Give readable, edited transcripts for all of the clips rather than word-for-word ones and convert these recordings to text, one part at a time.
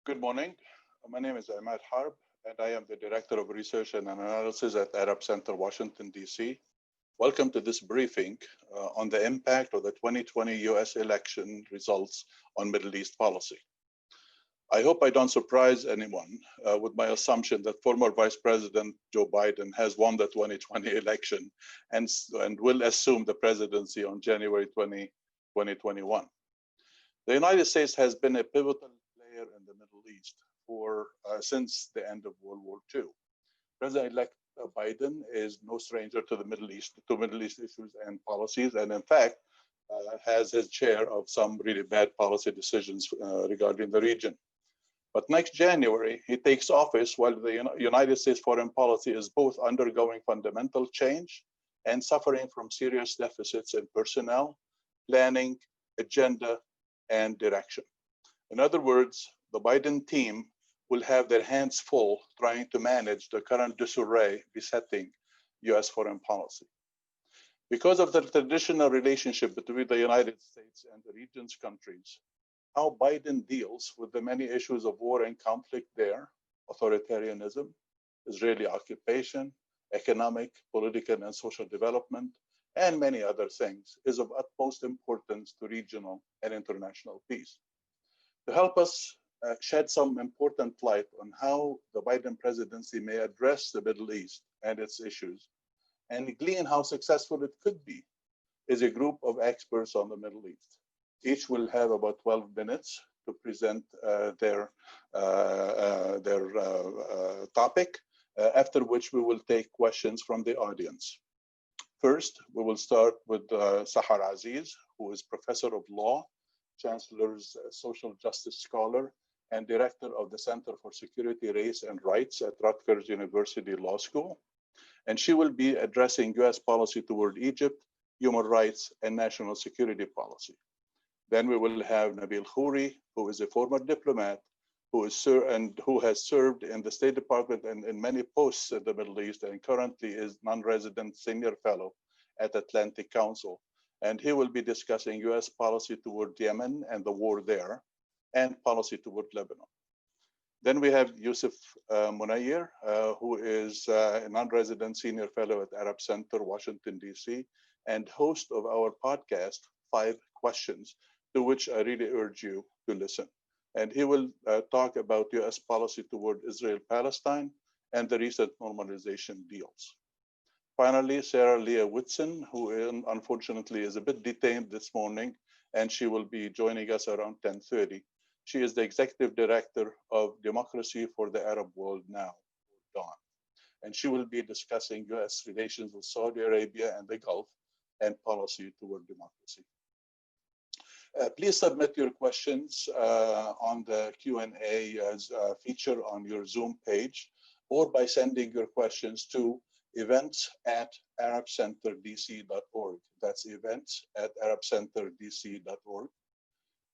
Good morning. My name is Imad Harb, and I am the Director of Research and Analysis at Arab Center, Washington, D.C. Welcome to this briefing on the impact of the 2020 U.S. election results on Middle East policy. I hope I don't surprise anyone with my assumption that former Vice President Joe Biden has won the 2020 election and will assume the presidency on January 20, 2021. The United States has been a pivotal player in the Middle East since the end of World War II. President-elect Biden is no stranger to Middle East issues and policies, and in fact, has his share of some really bad policy decisions regarding the region. But next January, he takes office while the United States foreign policy is both undergoing fundamental change and suffering from serious deficits in personnel, planning, agenda, and direction. In other words, the Biden team will have their hands full trying to manage the current disarray besetting US foreign policy. Because of the traditional relationship between the United States and the region's countries, how Biden deals with the many issues of war and conflict there, authoritarianism, Israeli occupation, economic, political, and social development, and many other things, is of utmost importance to regional and international peace. To help us shed some important light on how the Biden presidency may address the Middle East and its issues, and glean how successful it could be, is a group of experts on the Middle East. Each will have about 12 minutes to present their topic, after which we will take questions from the audience. First, we will start with Sahara Aziz, who is Professor of Law, Chancellor's Social Justice Scholar, and Director of the Center for Security, Race, and Rights at Rutgers University Law School. And she will be addressing US policy toward Egypt, human rights, and national security policy. Then we will have Nabeel Khoury, who is a former diplomat who has served in the State Department and in many posts in the Middle East, and currently is non-resident senior fellow at Atlantic Council. And he will be discussing US policy toward Yemen and the war there, and policy toward Lebanon. Then we have Yousef Munayyer, who is a non-resident senior fellow at Arab Center, Washington, D.C., and host of our podcast, 5 Questions, to which I really urge you to listen. And he will talk about US policy toward Israel-Palestine and the recent normalization deals. Finally, Sarah Leah Whitson, who unfortunately is a bit detained this morning, and she will be joining us around 10:30. She is the Executive Director of Democracy for the Arab World Now, DAWN. And she will be discussing US relations with Saudi Arabia and the Gulf and policy toward democracy. Please submit your questions on the Q&A feature on your Zoom page, or by sending your questions to events@arabcenterdc.org. That's events@arabcenterdc.org.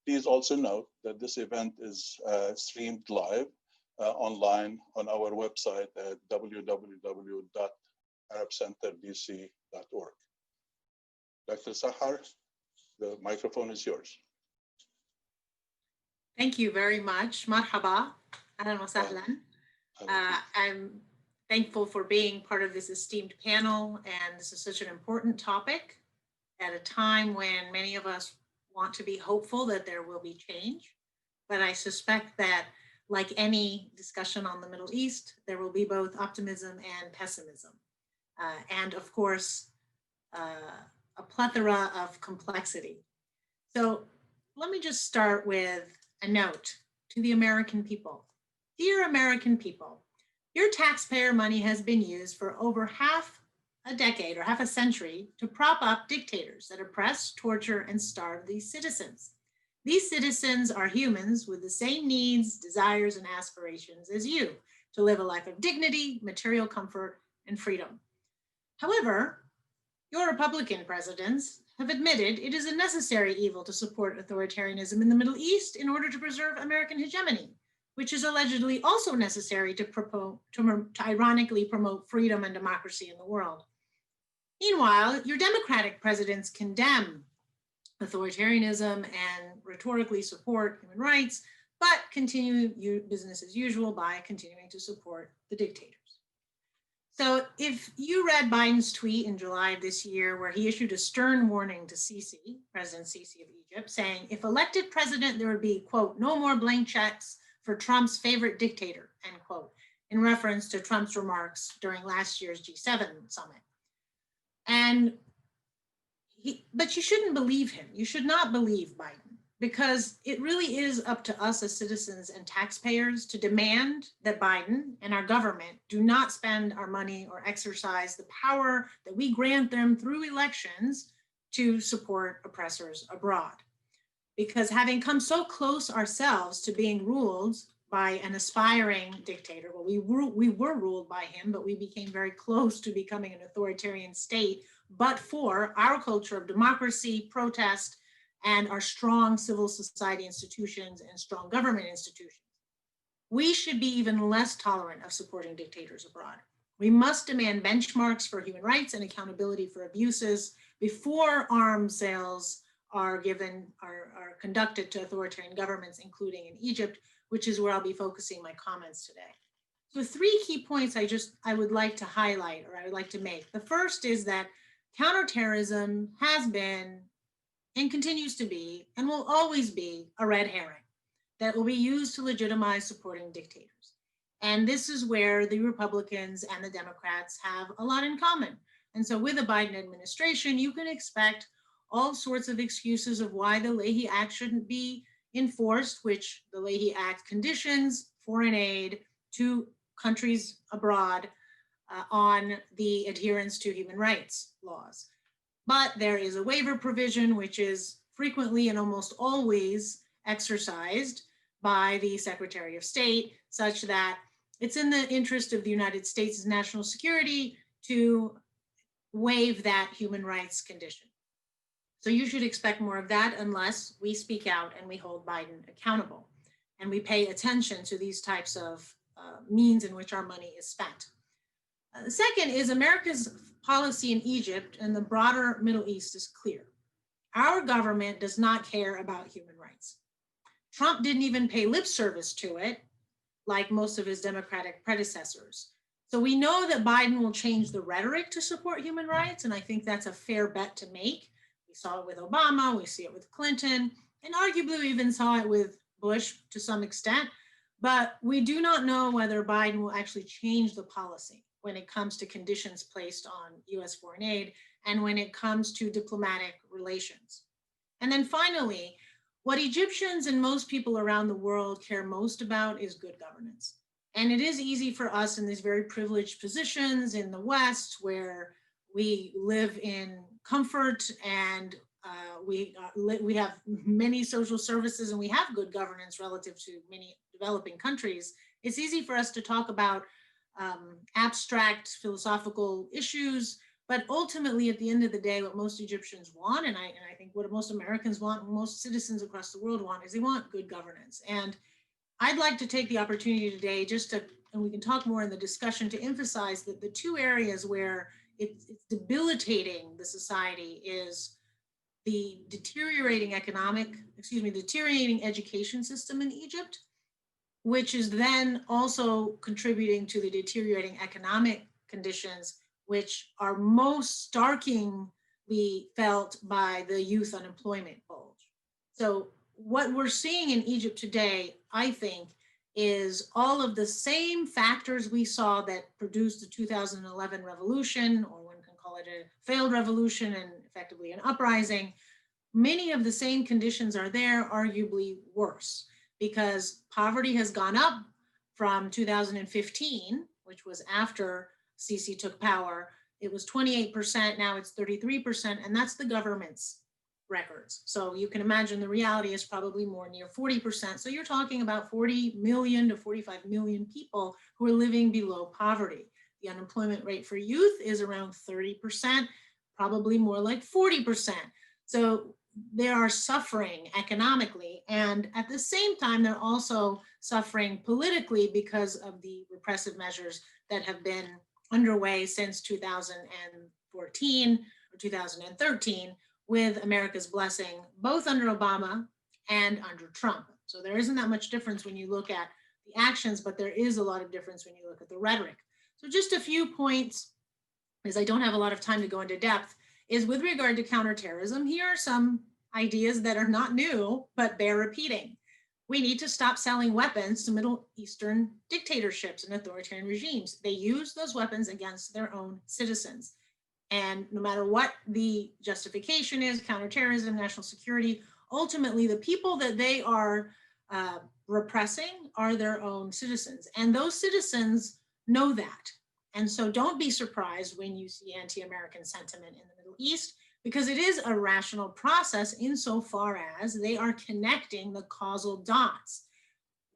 Please also note that this event is streamed live online on our website at www.arabcenterdc.org. Dr. Sahar, the microphone is yours. Thank you very much. Marhaba, ahlan wa sahlan. I'm thankful for being part of this esteemed panel, and this is such an important topic at a time when many of us want to be hopeful that there will be change. But I suspect that, like any discussion on the Middle East, there will be both optimism and pessimism. And of course, a plethora of complexity. So let me just start with a note to the American people. Dear American people, your taxpayer money has been used for over half a decade or half a century to prop up dictators that oppress, torture, and starve these citizens. These citizens are humans with the same needs, desires, and aspirations as you to live a life of dignity, material comfort, and freedom. However, your Republican presidents have admitted it is a necessary evil to support authoritarianism in the Middle East in order to preserve American hegemony, which is allegedly also necessary to ironically promote freedom and democracy in the world. Meanwhile, your Democratic presidents condemn authoritarianism and rhetorically support human rights, but continue business as usual by continuing to support the dictators. So if you read Biden's tweet in July of this year, where he issued a stern warning to Sisi, President Sisi of Egypt, saying if elected president, there would be, quote, no more blank checks for Trump's favorite dictator, end quote, in reference to Trump's remarks during last year's G7 summit. But you shouldn't believe him. You should not believe Biden, because it really is up to us as citizens and taxpayers to demand that Biden and our government do not spend our money or exercise the power that we grant them through elections to support oppressors abroad. Because having come so close ourselves to being ruled by an aspiring dictator, well, we were ruled by him, but we became very close to becoming an authoritarian state, but for our culture of democracy, protest, and our strong civil society institutions and strong government institutions. We should be even less tolerant of supporting dictators abroad. We must demand benchmarks for human rights and accountability for abuses before arms sales are conducted to authoritarian governments, including in Egypt, which is where I'll be focusing my comments today. So 3 key points I would like to highlight, or I would like to make. The first is that counterterrorism has been and continues to be and will always be a red herring that will be used to legitimize supporting dictators. And this is where the Republicans and the Democrats have a lot in common. And so with the Biden administration, you can expect all sorts of excuses of why the Leahy Act shouldn't be enforced, which the Leahy Act conditions foreign aid to countries abroad on the adherence to human rights laws. But there is a waiver provision, which is frequently and almost always exercised by the Secretary of State, such that it's in the interest of the United States' national security to waive that human rights condition. So you should expect more of that unless we speak out and we hold Biden accountable and we pay attention to these types of means in which our money is spent. The second is America's policy in Egypt and the broader Middle East is clear. Our government does not care about human rights. Trump didn't even pay lip service to it, like most of his Democratic predecessors. So we know that Biden will change the rhetoric to support human rights, and I think that's a fair bet to make. We saw it with Obama, we see it with Clinton, and arguably we even saw it with Bush to some extent, but we do not know whether Biden will actually change the policy when it comes to conditions placed on US foreign aid and when it comes to diplomatic relations. And then finally, what Egyptians and most people around the world care most about is good governance. And it is easy for us in these very privileged positions in the West where we live in comfort and we have many social services and we have good governance relative to many developing countries. It's easy for us to talk about abstract philosophical issues, but ultimately at the end of the day, what most Egyptians want, and I think what most Americans want, most citizens across the world want, is they want good governance. And I'd like to take the opportunity today just to, and we can talk more in the discussion, to emphasize that the 2 areas where it's debilitating the society is the deteriorating education system in Egypt, which is then also contributing to the deteriorating economic conditions, which are most starkly felt by the youth unemployment bulge. So what we're seeing in Egypt today, I think, is all of the same factors we saw that produced the 2011 revolution, or one can call it a failed revolution and effectively an uprising. Many of the same conditions are there, arguably worse, because poverty has gone up from 2015, which was after Sisi took power. It was 28%, now it's 33%, and that's the government's records. So you can imagine the reality is probably more near 40%. So you're talking about 40 million to 45 million people who are living below poverty. The unemployment rate for youth is around 30%, probably more like 40%. So they are suffering economically, and at the same time, they're also suffering politically because of the repressive measures that have been underway since 2014 or 2013, with America's blessing, both under Obama and under Trump. So there isn't that much difference when you look at the actions, but there is a lot of difference when you look at the rhetoric. So just a few points, because I don't have a lot of time to go into depth, is with regard to counterterrorism, here are some ideas that are not new, but bear repeating. We need to stop selling weapons to Middle Eastern dictatorships and authoritarian regimes. They use those weapons against their own citizens. And no matter what the justification is, counterterrorism, national security, ultimately the people that they are repressing are their own citizens. And those citizens know that. And so don't be surprised when you see anti-American sentiment in the Middle East, because it is a rational process insofar as they are connecting the causal dots.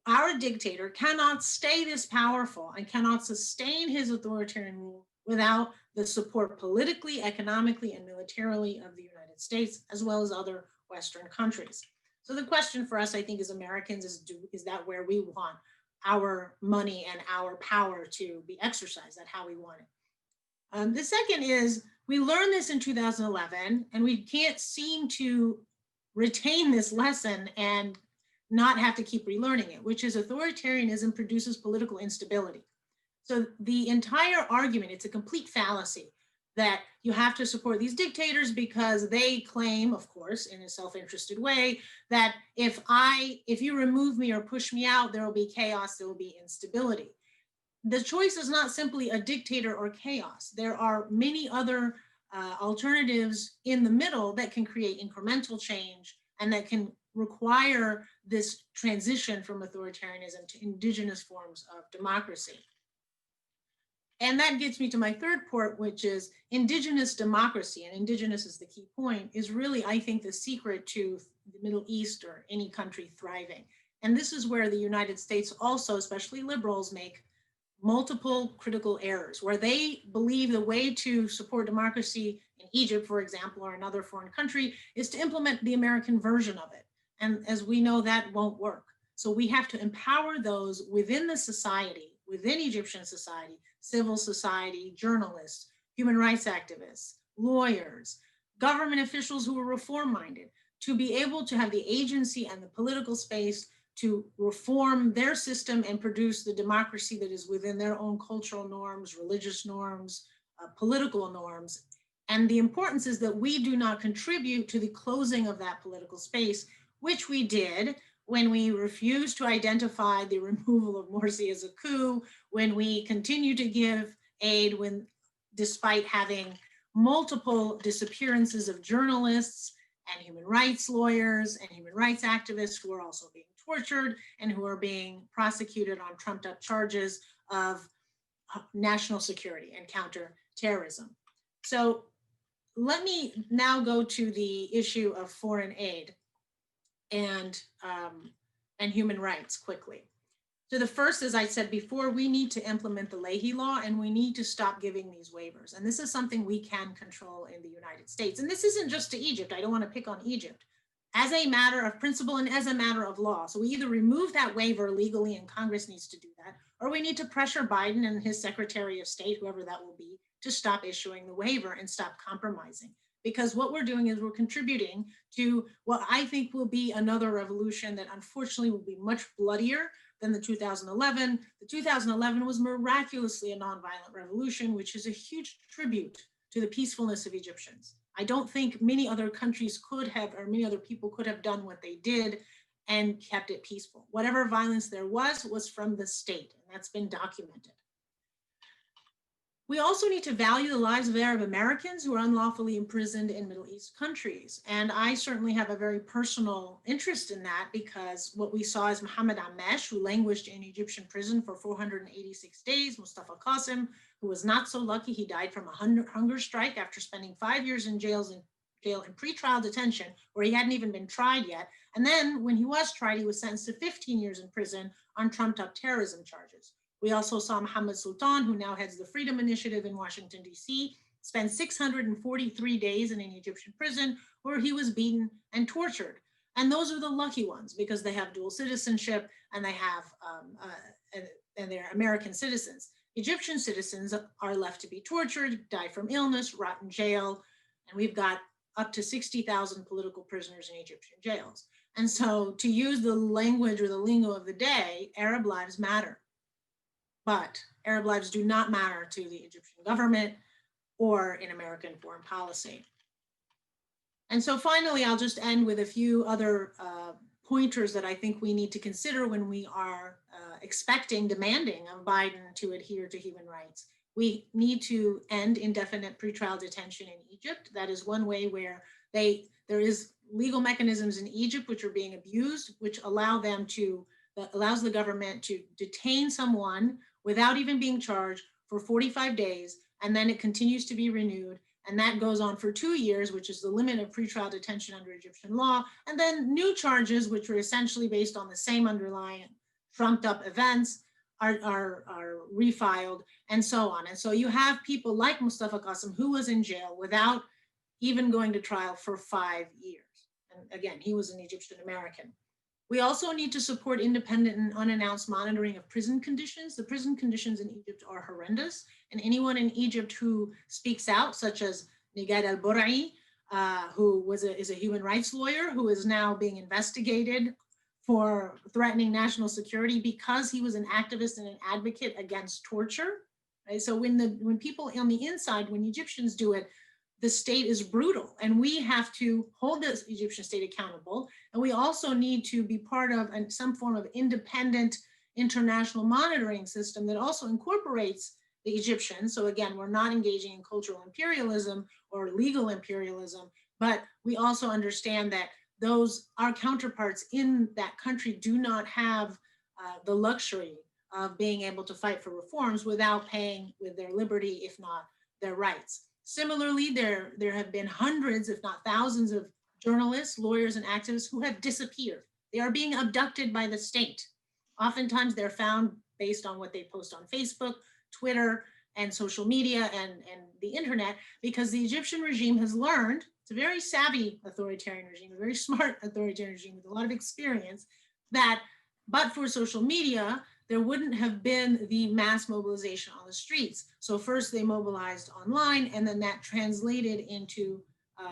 Our dictator cannot stay this powerful and cannot sustain his authoritarian rule without the support politically, economically, and militarily of the United States, as well as other Western countries. So the question for us, I think, as Americans is that where we want our money and our power to be exercised? Is that how we want it? The second is, we learned this in 2011, and we can't seem to retain this lesson and not have to keep relearning it, which is authoritarianism produces political instability. So the entire argument, it's a complete fallacy that you have to support these dictators because they claim, of course, in a self-interested way, that if you remove me or push me out, there will be chaos, there will be instability. The choice is not simply a dictator or chaos. There are many other alternatives in the middle that can create incremental change and that can require this transition from authoritarianism to indigenous forms of democracy. And that gets me to my third point, which is indigenous democracy, and indigenous is the key point, is really, I think, the secret to the Middle East or any country thriving. And this is where the United States also, especially liberals, make multiple critical errors, where they believe the way to support democracy in Egypt, for example, or another foreign country, is to implement the American version of it. And as we know, that won't work. So we have to empower those within the society, within Egyptian society, civil society, journalists, human rights activists, lawyers, government officials who are reform-minded, to be able to have the agency and the political space to reform their system and produce the democracy that is within their own cultural norms, religious norms, political norms. And the importance is that we do not contribute to the closing of that political space, which we did when we refused to identify the removal of Morsi as a coup, when we continue to give aid despite having multiple disappearances of journalists and human rights lawyers and human rights activists who are also being tortured and who are being prosecuted on trumped up charges of national security and counterterrorism. So let me now go to the issue of foreign aid and human rights quickly. So the first, as I said before, we need to implement the Leahy Law and we need to stop giving these waivers. And this is something we can control in the United States. And this isn't just to Egypt. I don't want to pick on Egypt. As a matter of principle and as a matter of law. So we either remove that waiver legally, and Congress needs to do that, or we need to pressure Biden and his Secretary of State, whoever that will be, to stop issuing the waiver and stop compromising. Because what we're doing is we're contributing to what I think will be another revolution that unfortunately will be much bloodier than the 2011. The 2011 was miraculously a nonviolent revolution, which is a huge tribute to the peacefulness of Egyptians. I don't think many other countries could have, or many other people could have done what they did and kept it peaceful. Whatever violence there was from the state, and that's been documented. We also need to value the lives of Arab Americans who are unlawfully imprisoned in Middle East countries. And I certainly have a very personal interest in that, because what we saw is Mohammed Amesh, who languished in Egyptian prison for 486 days, Mustafa Qasim, who was not so lucky, he died from a hunger strike after spending 5 years in jail in pretrial detention, where he hadn't even been tried yet. And then when he was tried, he was sentenced to 15 years in prison on trumped up terrorism charges. We also saw Mohammed Sultan, who now heads the Freedom Initiative in Washington, D.C., spend 643 days in an Egyptian prison where he was beaten and tortured. And those are the lucky ones because they have dual citizenship and they have, and they're American citizens. Egyptian citizens are left to be tortured, die from illness, rot in jail. And we've got up to 60,000 political prisoners in Egyptian jails. And so to use the language or the lingo of the day, Arab lives matter. But Arab lives do not matter to the Egyptian government or in American foreign policy. And so finally, I'll just end with a few other pointers that I think we need to consider when we are demanding of Biden to adhere to human rights. We need to end indefinite pretrial detention in Egypt. That is one way where there is legal mechanisms in Egypt which are being abused, which allows the government to detain someone without even being charged for 45 days, and then it continues to be renewed. And that goes on for 2 years, which is the limit of pretrial detention under Egyptian law. And then new charges, which are essentially based on the same underlying trumped up events, are refiled, and so on. And so you have people like Mustafa Qasim, who was in jail without even going to trial for 5 years. And again, he was an Egyptian American. We also need to support independent and unannounced monitoring of prison conditions. The prison conditions in Egypt are horrendous, and anyone in Egypt who speaks out, such as Nigad al-Bur'i, who is a human rights lawyer who is now being investigated for threatening national security because he was an activist and an advocate against torture. Right? So when people on the inside, when Egyptians do it, the state is brutal, and we have to hold the Egyptian state accountable. And we also need to be part of some form of independent international monitoring system that also incorporates the Egyptians. So again, we're not engaging in cultural imperialism or legal imperialism, but we also understand that our counterparts in that country do not have the luxury of being able to fight for reforms without paying with their liberty, if not their rights. Similarly, there have been hundreds, if not thousands, of journalists, lawyers, and activists who have disappeared. They are being abducted by the state. Oftentimes, they're found based on what they post on Facebook, Twitter, and social media and the internet, because the Egyptian regime has learned, it's a very savvy authoritarian regime, a very smart authoritarian regime with a lot of experience, that but for social media, there wouldn't have been the mass mobilization on the streets. So first they mobilized online, and then that translated into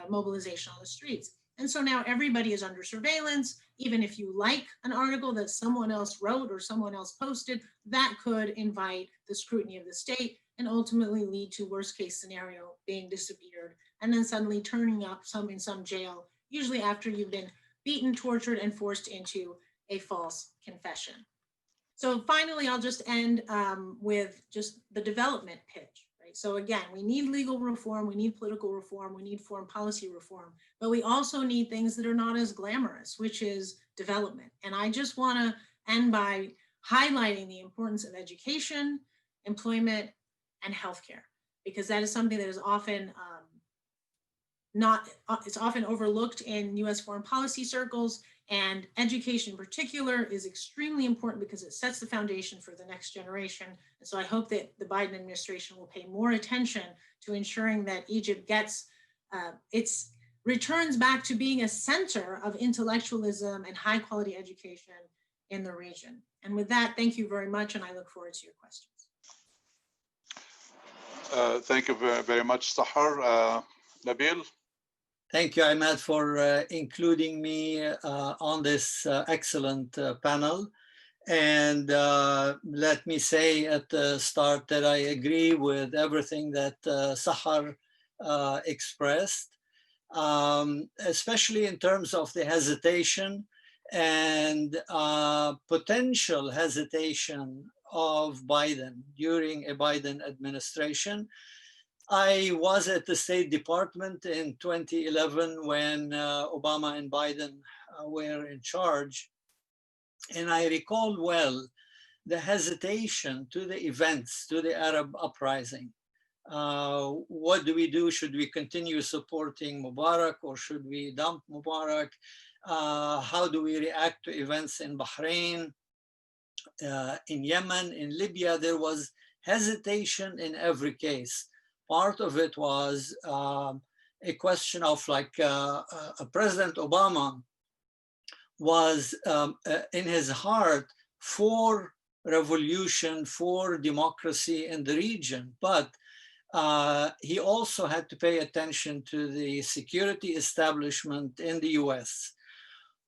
mobilization on the streets. And so now everybody is under surveillance. Even if you like an article that someone else wrote or someone else posted, that could invite the scrutiny of the state and ultimately lead to worst case scenario, being disappeared, and then suddenly turning up in some jail, usually after you've been beaten, tortured, and forced into a false confession. So finally, I'll just end with just the development pitch, right? So again, we need legal reform, we need political reform, we need foreign policy reform, but we also need things that are not as glamorous, which is development. And I just want to end by highlighting the importance of education, employment, and healthcare, because that is something that is often it's often overlooked in US foreign policy circles. And education in particular is extremely important because it sets the foundation for the next generation. And so I hope that the Biden administration will pay more attention to ensuring that Egypt gets returns back to being a center of intellectualism and high quality education in the region. And with that, thank you very much, and I look forward to your questions. Thank you very much, Sahar. Nabeel? Thank you, Imad, for including me on this excellent panel. And let me say at the start that I agree with everything that Sahar expressed, especially in terms of the hesitation and potential hesitation of Biden during a Biden administration. I was at the State Department in 2011 when Obama and Biden were in charge. And I recall well the hesitation to the events, to the Arab uprising. What do we do? Should we continue supporting Mubarak, or should we dump Mubarak? How do we react to events in Bahrain, in Yemen, in Libya? There was hesitation in every case. Part of it was a question of President Obama was in his heart for revolution, for democracy in the region. But he also had to pay attention to the security establishment in the US,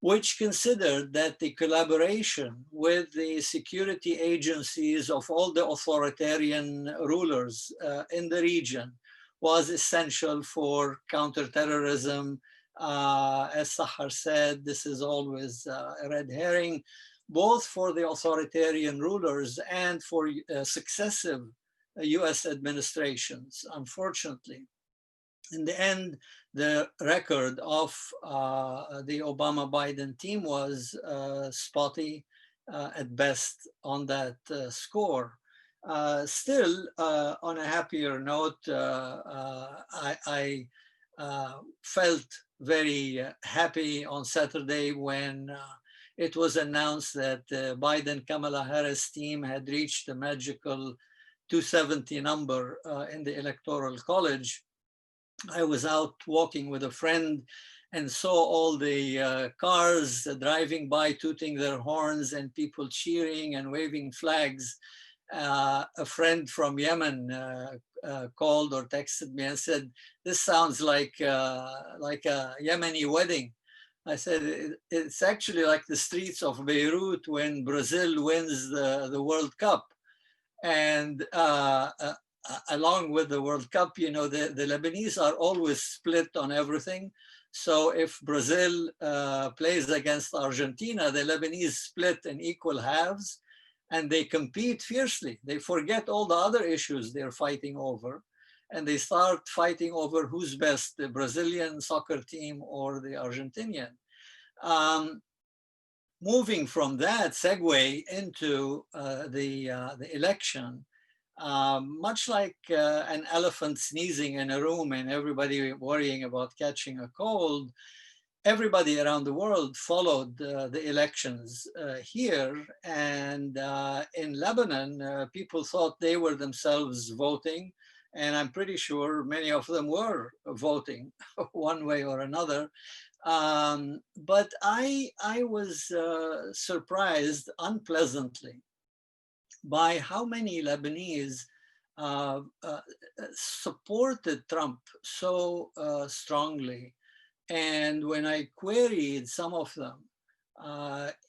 which considered that the collaboration with the security agencies of all the authoritarian rulers in the region was essential for counterterrorism. As Sahar said, this is always a red herring, both for the authoritarian rulers and for successive US administrations. Unfortunately, in the end, the record of the Obama-Biden team was spotty at best on that score. Still, on a happier note, I felt very happy on Saturday when it was announced that Biden-Kamala Harris team had reached the magical 270 number in the Electoral College. I was out walking with a friend and saw all the cars driving by, tooting their horns, and people cheering and waving flags. A friend from Yemen called or texted me and said, "This sounds like a Yemeni wedding." I said, "It's actually like the streets of Beirut when Brazil wins the World Cup." And along with the World Cup, you know, the Lebanese are always split on everything. So if Brazil plays against Argentina, the Lebanese split in equal halves and they compete fiercely. They forget all the other issues they're fighting over and they start fighting over who's best, the Brazilian soccer team or the Argentinian. Moving from that segue into the election, much like an elephant sneezing in a room and everybody worrying about catching a cold, everybody around the world followed the elections here. And in Lebanon, people thought they were themselves voting. And I'm pretty sure many of them were voting one way or another. But I was surprised unpleasantly by how many Lebanese supported Trump so strongly. And when I queried some of them,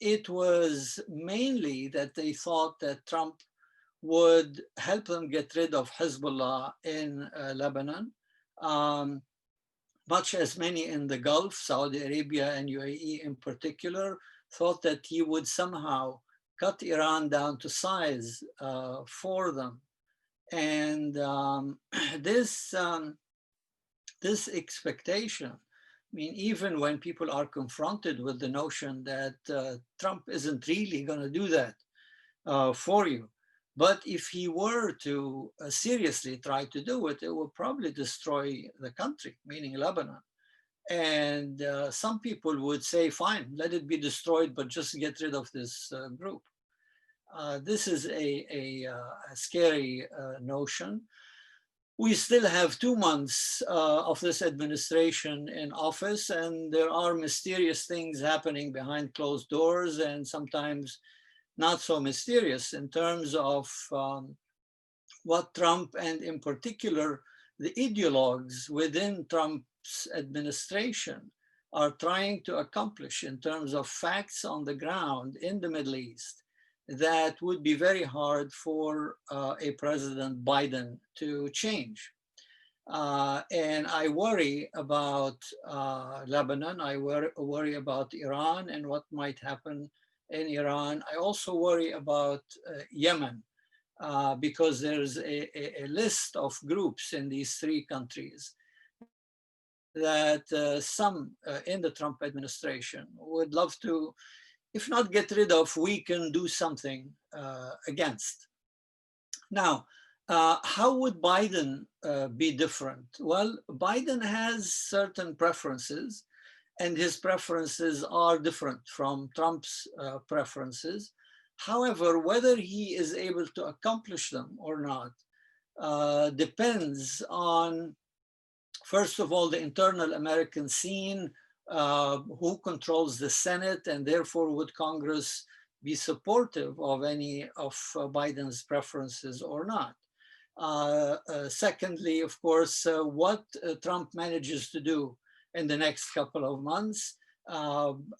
it was mainly that they thought that Trump would help them get rid of Hezbollah in Lebanon, much as many in the Gulf, Saudi Arabia and UAE in particular, thought that he would somehow cut Iran down to size for them. And this expectation, I mean, even when people are confronted with the notion that Trump isn't really going to do that for you, but if he were to seriously try to do it, it would probably destroy the country, meaning Lebanon. And some people would say, fine, let it be destroyed, but just get rid of this group. This is a scary notion. We still have 2 months of this administration in office, and there are mysterious things happening behind closed doors, and sometimes not so mysterious in terms of what Trump and in particular the ideologues within Trump's administration are trying to accomplish in terms of facts on the ground in the Middle East that would be very hard for a President Biden to change. And I worry about Lebanon, I worry about Iran and what might happen in Iran. I also worry about Yemen because there's a list of groups in these 3 countries that some in the Trump administration would love to, if not get rid of, we can do something against. Now, how would Biden be different? Well, Biden has certain preferences, and his preferences are different from Trump's preferences. However, whether he is able to accomplish them or not depends on, first of all, the internal American scene, who controls the Senate, and therefore would Congress be supportive of any of Biden's preferences or not. Secondly, of course, what Trump manages to do in the next couple of months.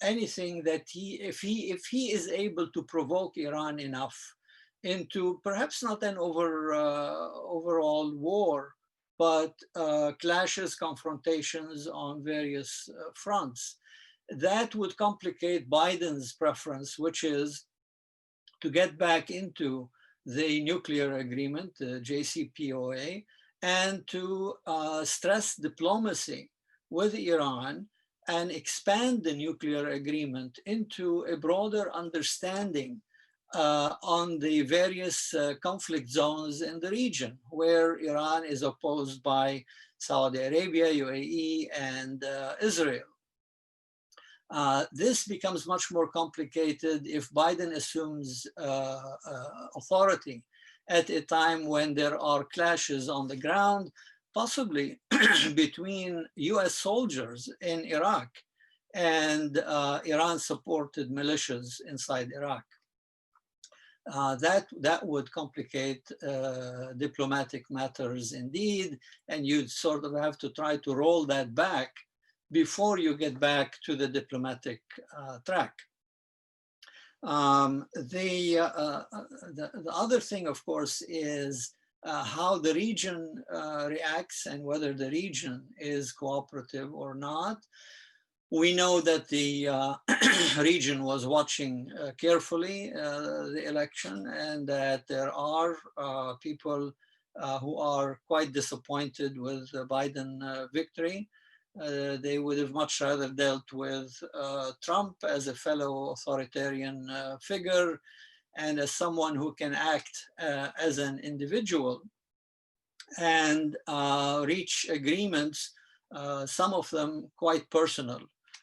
Anything that if he is able to provoke Iran enough into perhaps not an overall war, but clashes, confrontations on various fronts, that would complicate Biden's preference, which is to get back into the nuclear agreement, the JCPOA, and to stress diplomacy with Iran and expand the nuclear agreement into a broader understanding on the various conflict zones in the region, where Iran is opposed by Saudi Arabia, UAE, and Israel. This becomes much more complicated if Biden assumes authority at a time when there are clashes on the ground, possibly between US soldiers in Iraq and Iran-supported militias inside Iraq. That would complicate diplomatic matters indeed, and you'd sort of have to try to roll that back before you get back to the diplomatic track. The other thing, of course, is how the region reacts and whether the region is cooperative or not. We know that the region was watching carefully the election, and that there are people who are quite disappointed with the Biden victory. They would have much rather dealt with Trump as a fellow authoritarian figure and as someone who can act as an individual and reach agreements, some of them quite personal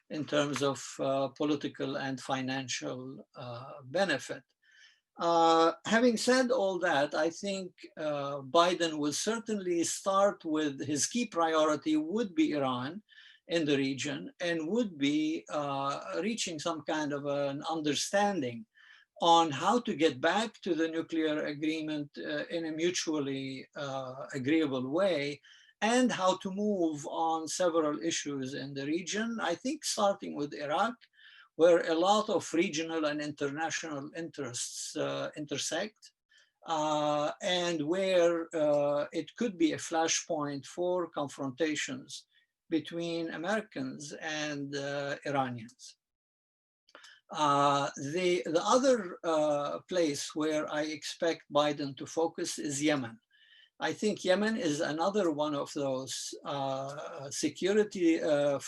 in terms of political and financial benefit. Having said all that, I think Biden will certainly start with his key priority would be Iran in the region, and would be reaching some kind of an understanding on how to get back to the nuclear agreement in a mutually agreeable way, and how to move on several issues in the region. I think starting with Iraq, where a lot of regional and international interests intersect, and where it could be a flashpoint for confrontations between Americans and Iranians. The other place where I expect Biden to focus is Yemen. I think Yemen is another one of those security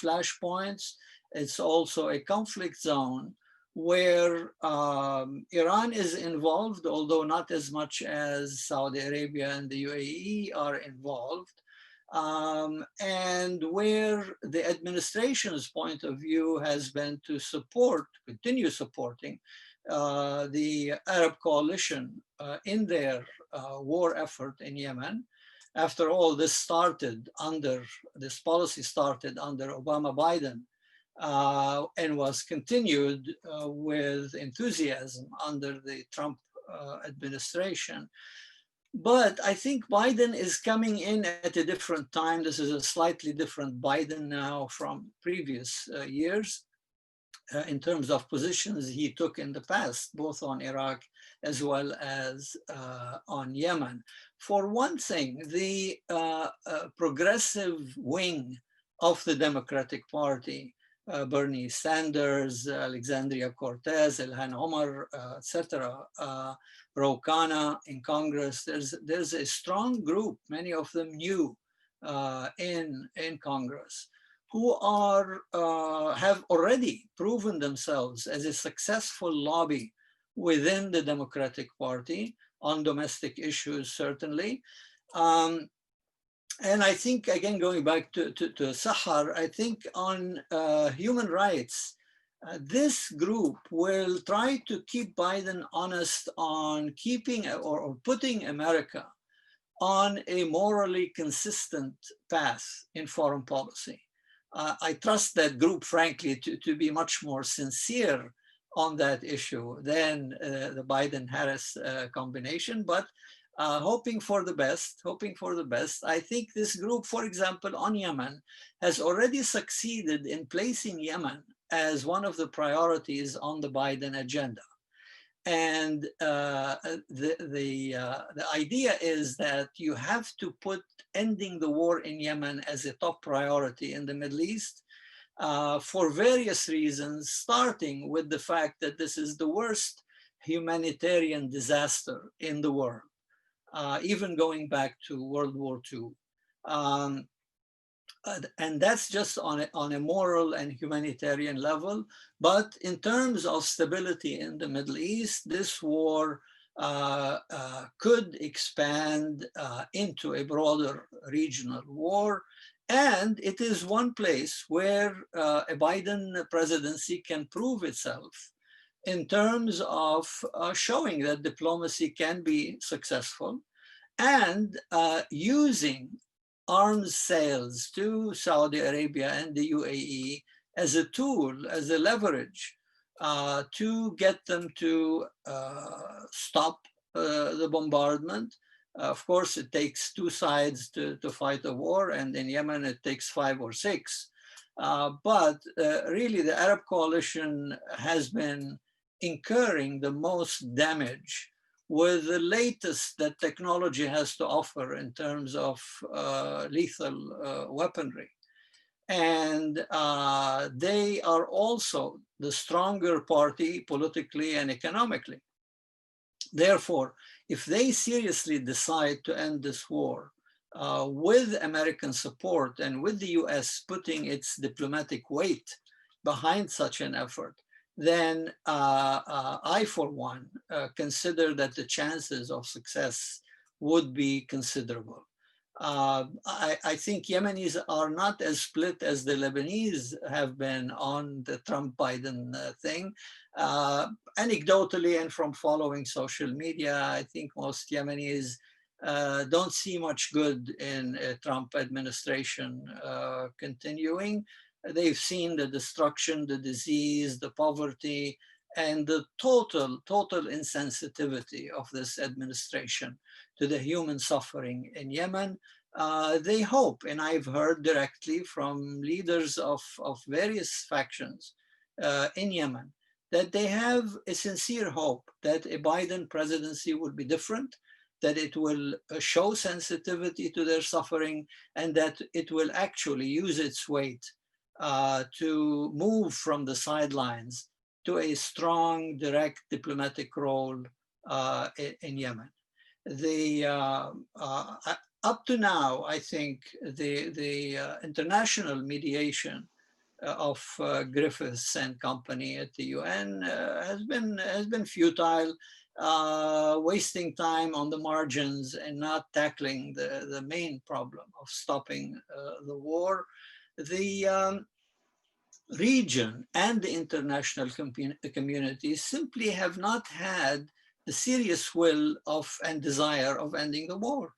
flashpoints. It's also a conflict zone where Iran is involved, although not as much as Saudi Arabia and the UAE are involved, and where the administration's point of view has been to support, continue supporting the Arab coalition in their war effort in Yemen. After all, this policy started under Obama-Biden, and was continued with enthusiasm under the Trump administration. But I think Biden is coming in at a different time. This is a slightly different Biden now from previous years in terms of positions he took in the past, both on Iraq as well as on Yemen. For one thing, the progressive wing of the Democratic Party, Bernie Sanders, Alexandria Cortez, Ilhan Omar, etc., Ro Khanna in Congress. There's a strong group, many of them new in Congress, who are have already proven themselves as a successful lobby within the Democratic Party on domestic issues, certainly. And I think, again, going back to Sahar, I think on human rights, this group will try to keep Biden honest on keeping or putting America on a morally consistent path in foreign policy. I trust that group, frankly, to be much more sincere on that issue than the Biden-Harris combination, but hoping for the best, I think this group, for example, on Yemen, has already succeeded in placing Yemen as one of the priorities on the Biden agenda. And the idea is that you have to put ending the war in Yemen as a top priority in the Middle East for various reasons, starting with the fact that this is the worst humanitarian disaster in the world, even going back to World War II. And that's just on a moral and humanitarian level. But in terms of stability in the Middle East, this war could expand into a broader regional war. And it is one place where a Biden presidency can prove itself in terms of showing that diplomacy can be successful and using arms sales to Saudi Arabia and the UAE as a tool, as a leverage to get them to stop the bombardment. Of course, it takes two sides to fight a war, and in Yemen it takes 5 or 6. But really the Arab coalition has been incurring the most damage with the latest that technology has to offer in terms of lethal weaponry. And they are also the stronger party politically and economically. Therefore, if they seriously decide to end this war with American support and with the US putting its diplomatic weight behind such an effort, then I, for one, consider that the chances of success would be considerable. I think Yemenis are not as split as the Lebanese have been on the Trump-Biden thing. Anecdotally and from following social media, I think most Yemenis don't see much good in a Trump administration continuing. They've seen the destruction, the disease, the poverty, and the total insensitivity of this administration to the human suffering in Yemen. They hope, and I've heard directly from leaders of various factions in Yemen, that they have a sincere hope that a Biden presidency will be different, that it will show sensitivity to their suffering, and that it will actually use its weight to move from the sidelines to a strong, direct diplomatic role in Yemen. Up to now, I think the international mediation of Griffiths and company at the UN has been futile, wasting time on the margins and not tackling the main problem of stopping the war. The region and the international community simply have not had the serious will of and desire of ending the war.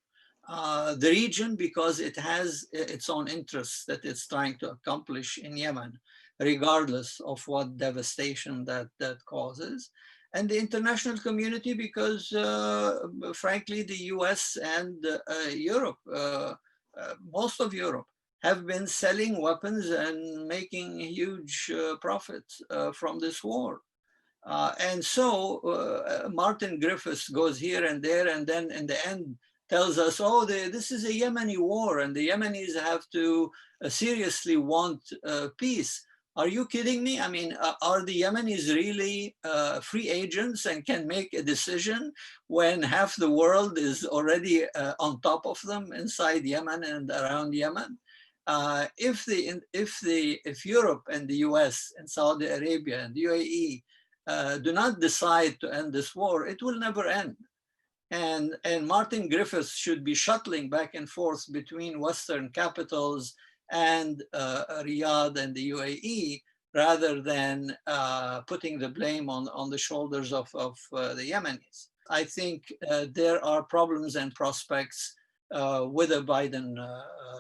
The region, because it has its own interests that it's trying to accomplish in Yemen, regardless of what devastation that causes. And the international community, because frankly, the US and Europe, most of Europe, have been selling weapons and making huge profits from this war. And so Martin Griffiths goes here and there, and then in the end tells us, oh, this is a Yemeni war and the Yemenis have to seriously want peace. Are you kidding me? I mean, are the Yemenis really free agents and can make a decision when half the world is already on top of them inside Yemen and around Yemen? If Europe and the US and Saudi Arabia and the UAE do not decide to end this war, it will never end. And Martin Griffiths should be shuttling back and forth between Western capitals and Riyadh and the UAE, rather than putting the blame on the shoulders of the Yemenis. I think there are problems and prospects with a Biden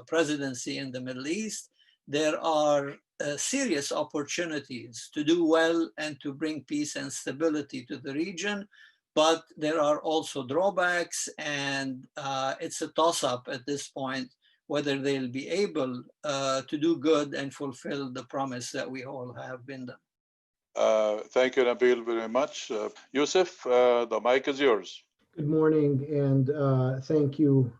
presidency in the Middle East. There are serious opportunities to do well and to bring peace and stability to the region. but there are also drawbacks, and it's a toss-up at this point whether they'll be able to do good and fulfill the promise that we all have been done. Thank you, Nabeel, very much. Yousef, the mic is yours. Good morning, and thank you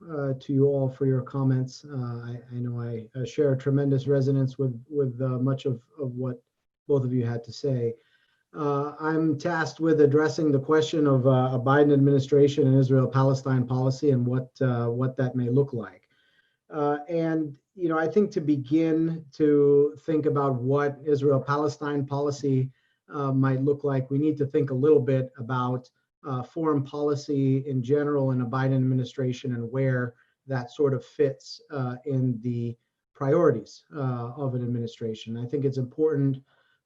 to you all for your comments. I know I share a tremendous resonance with much of what both of you had to say. I'm tasked with addressing the question of a Biden administration and Israel-Palestine policy and what that may look like. And I think to begin to think about what Israel-Palestine policy might look like, we need to think a little bit about foreign policy in general in a Biden administration and where that sort of fits in the priorities of an administration. I think it's important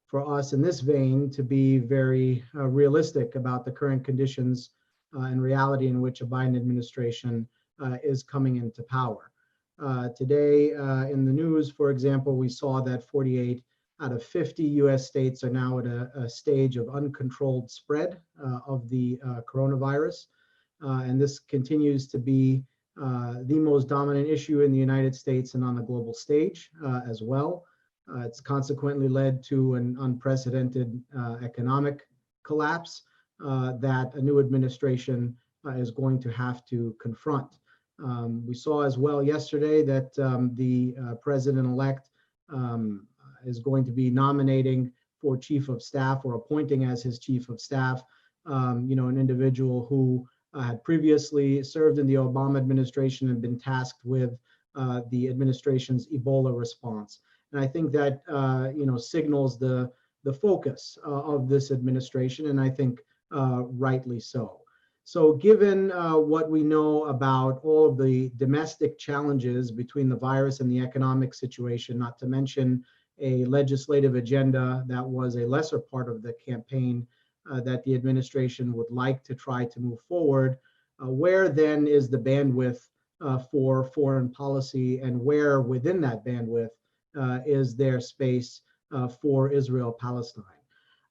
for us in this vein to be very realistic about the current conditions and reality in which a Biden administration is coming into power. Today in the news, for example, we saw that 48 out of 50 US states are now at a stage of uncontrolled spread of the coronavirus. And this continues to be the most dominant issue in the United States and on the global stage as well. It's consequently led to an unprecedented economic collapse that a new administration is going to have to confront. We saw as well yesterday that the president-elect is going to be nominating for chief of staff or appointing as his chief of staff, an individual who had previously served in the Obama administration and been tasked with the administration's Ebola response. And I think that, signals the focus of this administration, and I think rightly so. So given what we know about all of the domestic challenges between the virus and the economic situation, not to mention a legislative agenda that was a lesser part of the campaign that the administration would like to try to move forward, where then is the bandwidth for foreign policy, and where within that bandwidth is there space for Israel-Palestine?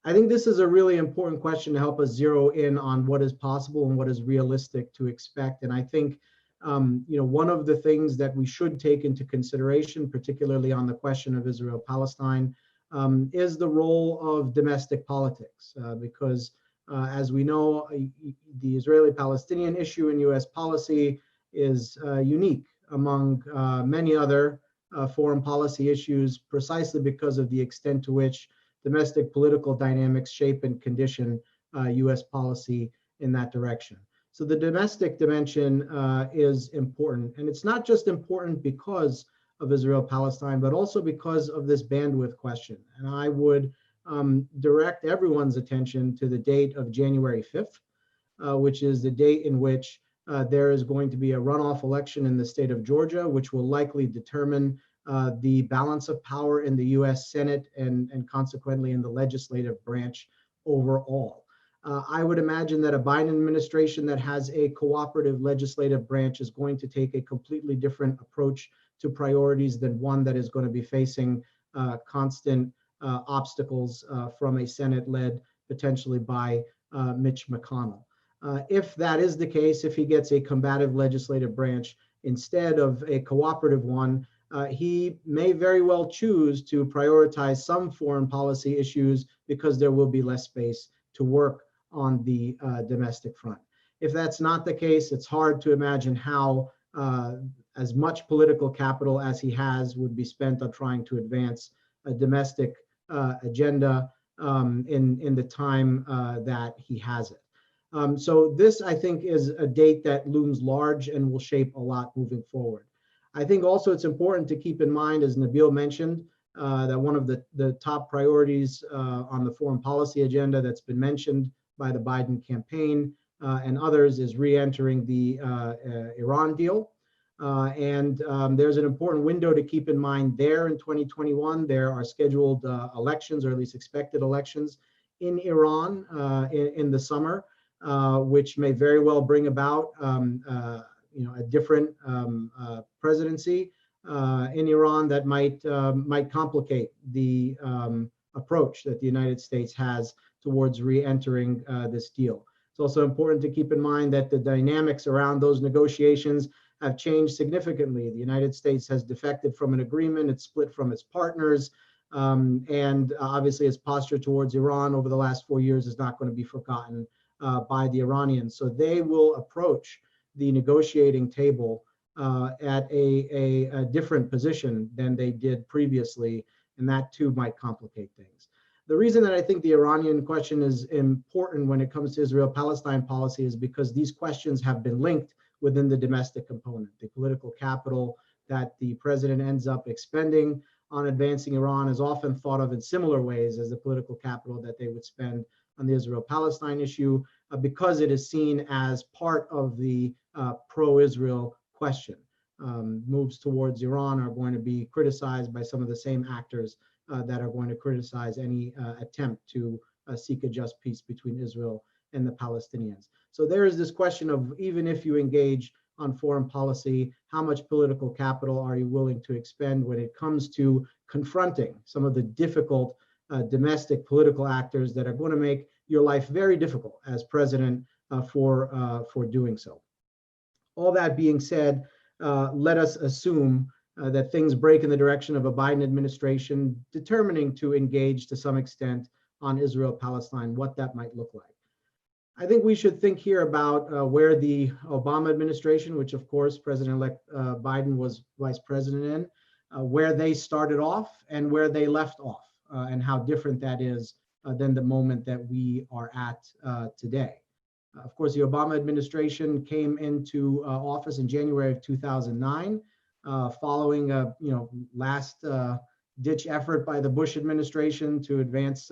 I think this is a really important question to help us zero in on what is possible and what is realistic to expect. And I think, one of the things that we should take into consideration, particularly on the question of Israel-Palestine, is the role of domestic politics, because as we know, the Israeli-Palestinian issue in US policy is unique among many other foreign policy issues, precisely because of the extent to which domestic political dynamics shape and condition US policy in that direction. So the domestic dimension is important. And it's not just important because of Israel-Palestine, but also because of this bandwidth question. And I would direct everyone's attention to the date of January 5th, which is the date in which there is going to be a runoff election in the state of Georgia, which will likely determine the balance of power in the US Senate and consequently in the legislative branch overall. I would imagine that a Biden administration that has a cooperative legislative branch is going to take a completely different approach to priorities than one that is going to be facing constant obstacles from a Senate led potentially by Mitch McConnell. If that is the case, if he gets a combative legislative branch instead of a cooperative one, he may very well choose to prioritize some foreign policy issues because there will be less space to work on the domestic front. If that's not the case, it's hard to imagine how as much political capital as he has would be spent on trying to advance a domestic agenda in the time that he has it. So this, I think, is a date that looms large and will shape a lot moving forward. I think also it's important to keep in mind, as Nabeel mentioned, that one of the top priorities on the foreign policy agenda that's been mentioned by the Biden campaign and others is re-entering the Iran deal. There's an important window to keep in mind there in 2021. There are scheduled elections, or at least expected elections, in Iran in the summer, which may very well bring about a different presidency in Iran that might complicate the approach that the United States has towards re-entering this deal. So also important to keep in mind that the dynamics around those negotiations have changed significantly. The United States has defected from an agreement, it's split from its partners, and obviously its posture towards Iran over the last 4 years is not going to be forgotten by the Iranians. So they will approach the negotiating table at a different position than they did previously, and that too might complicate things. The reason that I think the Iranian question is important when it comes to Israel-Palestine policy is because these questions have been linked within the domestic component. The political capital that the president ends up expending on advancing Iran is often thought of in similar ways as the political capital that they would spend on the Israel-Palestine issue because it is seen as part of the pro-Israel question. Moves towards Iran are going to be criticized by some of the same actors that are going to criticize any attempt to seek a just peace between Israel and the Palestinians. So there is this question of, even if you engage on foreign policy, how much political capital are you willing to expend when it comes to confronting some of the difficult domestic political actors that are going to make your life very difficult as president for doing so. All that being said, let us assume that things break in the direction of a Biden administration determining to engage to some extent on Israel-Palestine, what that might look like. I think we should think here about where the Obama administration, which of course President-elect Biden was vice president in, where they started off and where they left off, and how different that is than the moment that we are at today. Of course, the Obama administration came into office in January of 2009, following a last-ditch effort by the Bush administration to advance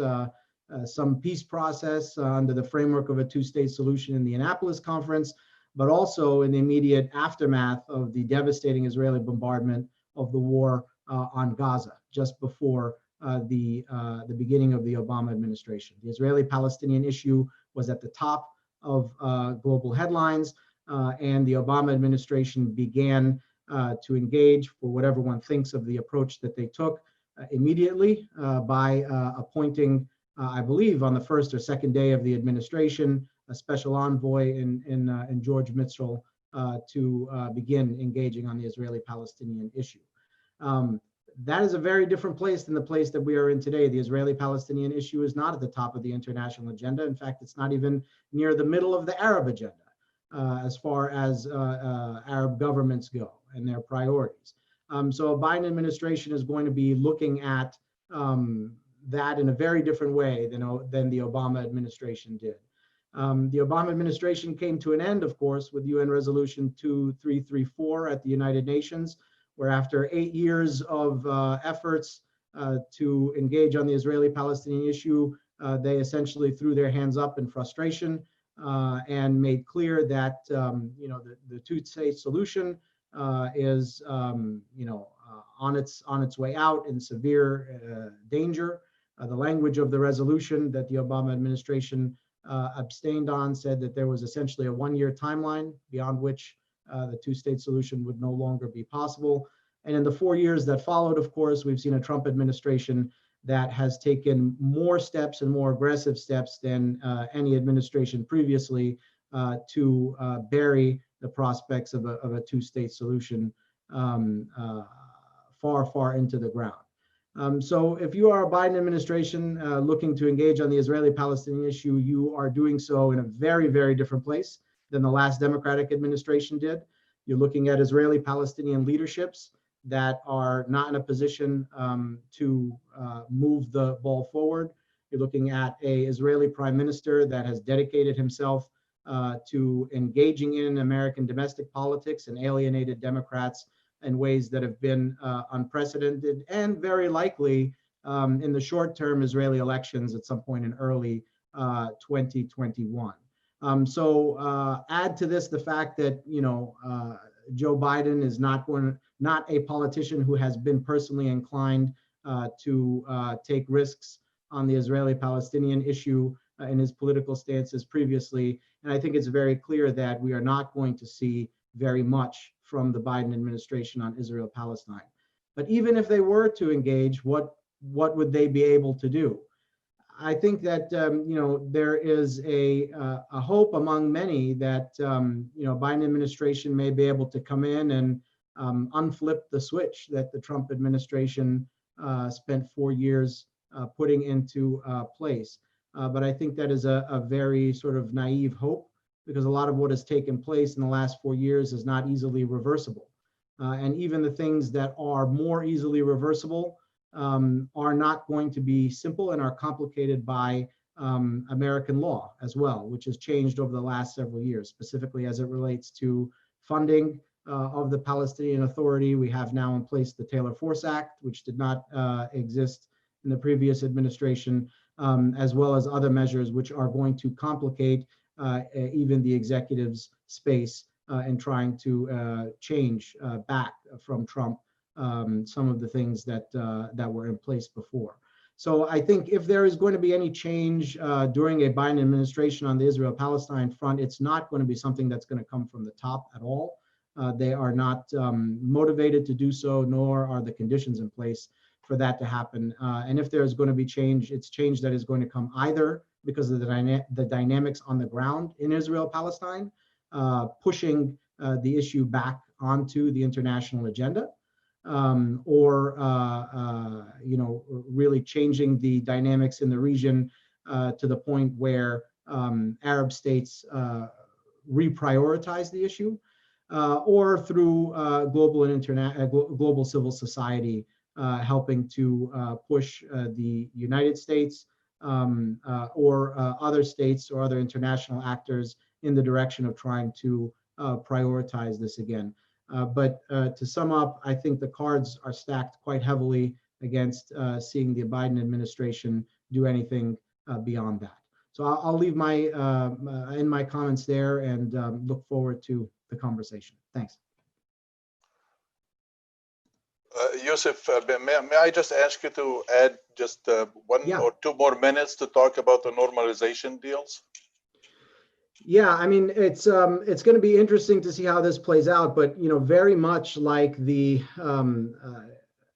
some peace process under the framework of a two-state solution in the Annapolis Conference, but also in the immediate aftermath of the devastating Israeli bombardment of the war on Gaza, just before the beginning of the Obama administration. The Israeli-Palestinian issue was at the top of global headlines, and the Obama administration began to engage, for whatever one thinks of the approach that they took, immediately by appointing, I believe on the first or second day of the administration, a special envoy in George Mitchell to begin engaging on the Israeli-Palestinian issue. That is a very different place than the place that we are in today. The Israeli-Palestinian issue is not at the top of the international agenda. In fact, it's not even near the middle of the Arab agenda as far as Arab governments go and their priorities. So a Biden administration is going to be looking at that in a very different way than the Obama administration did. The Obama administration came to an end, of course, with UN Resolution 2334 at the United Nations, where after 8 years of efforts to engage on the Israeli-Palestinian issue, they essentially threw their hands up in frustration and made clear that the two-state solution is on its way out in severe danger. The language of the resolution that the Obama administration abstained on said that there was essentially a one-year timeline beyond which the two-state solution would no longer be possible. And in the 4 years that followed, of course, we've seen a Trump administration that has taken more steps and more aggressive steps than any administration previously to bury the prospects of a two-state solution far, far into the ground. So if you are a Biden administration looking to engage on the Israeli-Palestinian issue, you are doing so in a very, very different place than the last Democratic administration did. You're looking at Israeli-Palestinian leaderships that are not in a position to move the ball forward. You're looking at an Israeli prime minister that has dedicated himself to engaging in American domestic politics and alienated Democrats in ways that have been unprecedented and very likely in the short term Israeli elections at some point in early 2021. So add to this the fact that Joe Biden is not a politician who has been personally inclined to take risks on the Israeli-Palestinian issue in his political stances previously. And I think it's very clear that we are not going to see very much from the Biden administration on Israel-Palestine. But even if they were to engage, what would they be able to do? I think that there is a hope among many that Biden administration may be able to come in and unflip the switch that the Trump administration spent 4 years putting into place. But I think that is a very sort of naive hope, because a lot of what has taken place in the last 4 years is not easily reversible. And even the things that are more easily reversible are not going to be simple and are complicated by American law as well, which has changed over the last several years, specifically as it relates to funding of the Palestinian Authority. We have now in place the Taylor Force Act, which did not exist in the previous administration, as well as other measures which are going to complicate even the executive's space in trying to change back from Trump some of the things that were in place before. So I think if there is going to be any change during a Biden administration on the Israel-Palestine front, it's not going to be something that's going to come from the top at all. They are not motivated to do so, nor are the conditions in place for that to happen. And if there's going to be change, it's change that is going to come either because of the dynamics on the ground in Israel-Palestine, pushing the issue back onto the international agenda, or really changing the dynamics in the region to the point where Arab states reprioritize the issue, or through global civil society helping to push the United States or other states or other international actors in the direction of trying to prioritize this again. But to sum up, I think the cards are stacked quite heavily against seeing the Biden administration do anything beyond that. So I'll leave my comments there and look forward to the conversation. Thanks. Yousef, may I just ask you to add just one or two more minutes to talk about the normalization deals? Yeah, I mean, it's going to be interesting to see how this plays out, but very much like the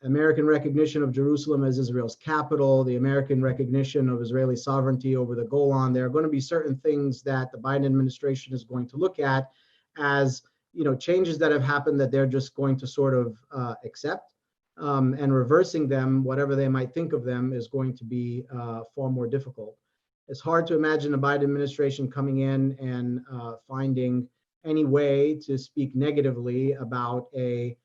American recognition of Jerusalem as Israel's capital, the American recognition of Israeli sovereignty over the Golan, there are going to be certain things that the Biden administration is going to look at as changes that have happened that they're just going to sort of accept, and reversing them, whatever they might think of them, is going to be far more difficult. It's hard to imagine a Biden administration coming in and finding any way to speak negatively about a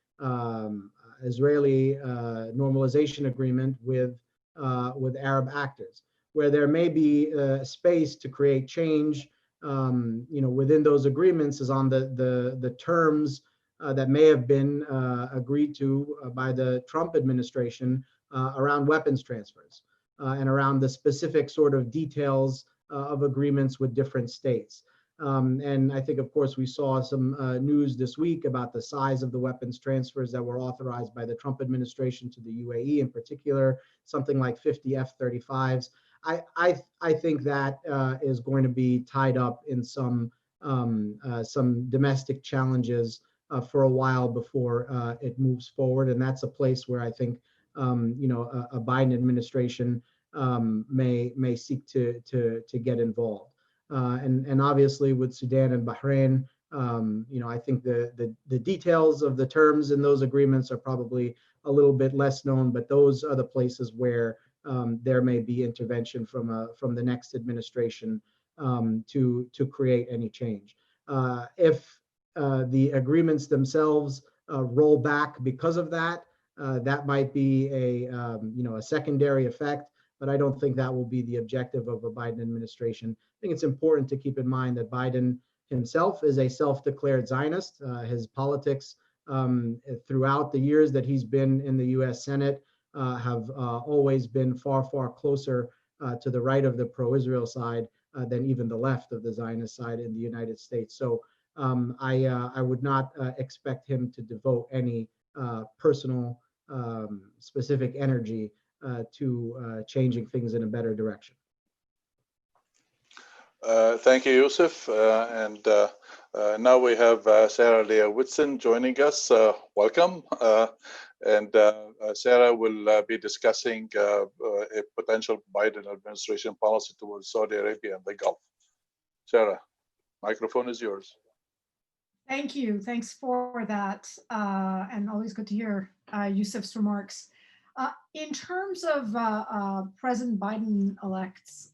Israeli normalization agreement with Arab actors, where there may be space to create change. Within those agreements is on the terms that may have been agreed to by the Trump administration around weapons transfers. And around the specific sort of details of agreements with different states. And I think, of course, we saw some news this week about the size of the weapons transfers that were authorized by the Trump administration to the UAE in particular, something like 50 F-35s. I think that is going to be tied up in some domestic challenges for a while before it moves forward. And that's a place where I think a Biden administration may seek to get involved, and obviously with Sudan and Bahrain, I think the details of the terms in those agreements are probably a little bit less known, but those are the places where there may be intervention from the next administration to create any change. If the agreements themselves roll back because of that. That might be a secondary effect, but I don't think that will be the objective of a Biden administration. I think it's important to keep in mind that Biden himself is a self-declared Zionist. His politics throughout the years that he's been in the U.S. Senate have always been far, far closer to the right of the pro-Israel side than even the left of the Zionist side in the United States. So I would not expect him to devote any personal specific energy to changing things in a better direction. Thank you, Yousef. And now we have Sarah Leah Whitson joining us. Welcome. And Sarah will be discussing a potential Biden administration policy towards Saudi Arabia and the Gulf. Sarah, microphone is yours. Thank you. Thanks for that. And always good to hear Yousef's remarks. In terms of President Biden-elect's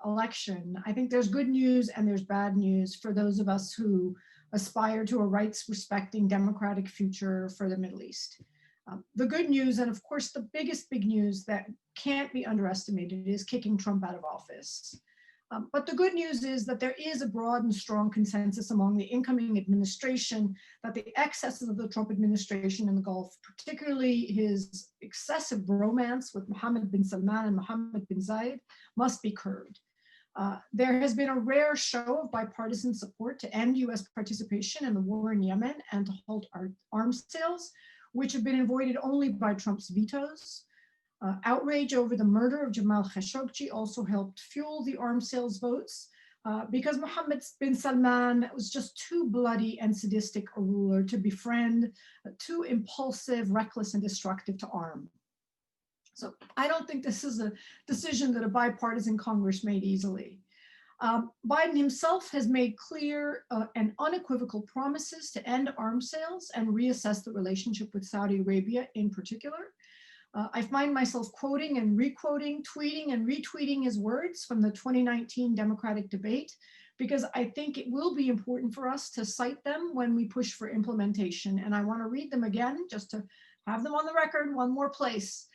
election, I think there's good news and there's bad news for those of us who aspire to a rights-respecting democratic future for the Middle East. The good news, and of course the biggest big news that can't be underestimated, is kicking Trump out of office. But the good news is that there is a broad and strong consensus among the incoming administration that the excesses of the Trump administration in the Gulf, particularly his excessive romance with Mohammed bin Salman and Mohammed bin Zayed, must be curbed. There has been a rare show of bipartisan support to end US participation in the war in Yemen and to halt arms sales, which have been avoided only by Trump's vetoes. Outrage over the murder of Jamal Khashoggi also helped fuel the arms sales votes because Mohammed bin Salman was just too bloody and sadistic a ruler to befriend, too impulsive, reckless, and destructive to arm. So I don't think this is a decision that a bipartisan Congress made easily. Biden himself has made clear and unequivocal promises to end arms sales and reassess the relationship with Saudi Arabia in particular. I find myself quoting and requoting, tweeting and retweeting his words from the 2019 Democratic debate, because I think it will be important for us to cite them when we push for implementation. And I want to read them again, just to have them on the record one more place.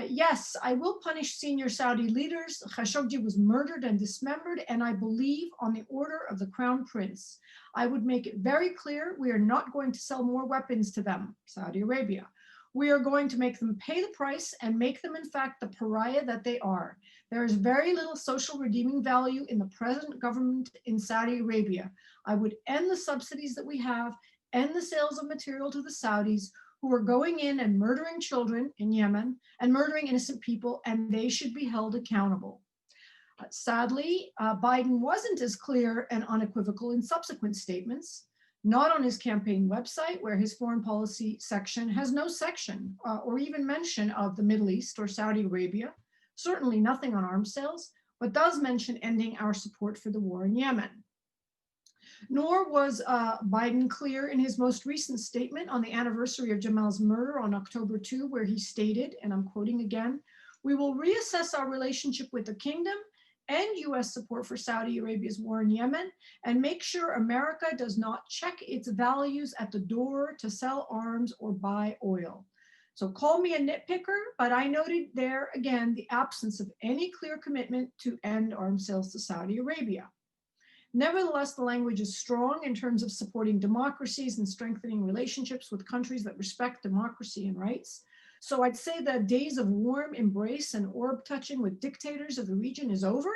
Yes, I will punish senior Saudi leaders. Khashoggi was murdered and dismembered, and I believe on the order of the Crown Prince. I would make it very clear we are not going to sell more weapons to them, Saudi Arabia. We are going to make them pay the price and make them, in fact, the pariah that they are. There is very little social redeeming value in the present government in Saudi Arabia. I would end the subsidies that we have, end the sales of material to the Saudis, who are going in and murdering children in Yemen and murdering innocent people, and they should be held accountable. Sadly, Biden wasn't as clear and unequivocal in subsequent statements. Not on his campaign website, where his foreign policy section has no section or even mention of the Middle East or Saudi Arabia, certainly nothing on arms sales, but does mention ending our support for the war in Yemen. Nor was Biden clear in his most recent statement on the anniversary of Jamal's murder on October 2, where he stated, and I'm quoting again, "We will reassess our relationship with the kingdom and US support for Saudi Arabia's war in Yemen and make sure America does not check its values at the door to sell arms or buy oil." So call me a nitpicker, but I noted there again the absence of any clear commitment to end arms sales to Saudi Arabia. Nevertheless, the language is strong in terms of supporting democracies and strengthening relationships with countries that respect democracy and rights. So I'd say the days of warm embrace and orb touching with dictators of the region is over,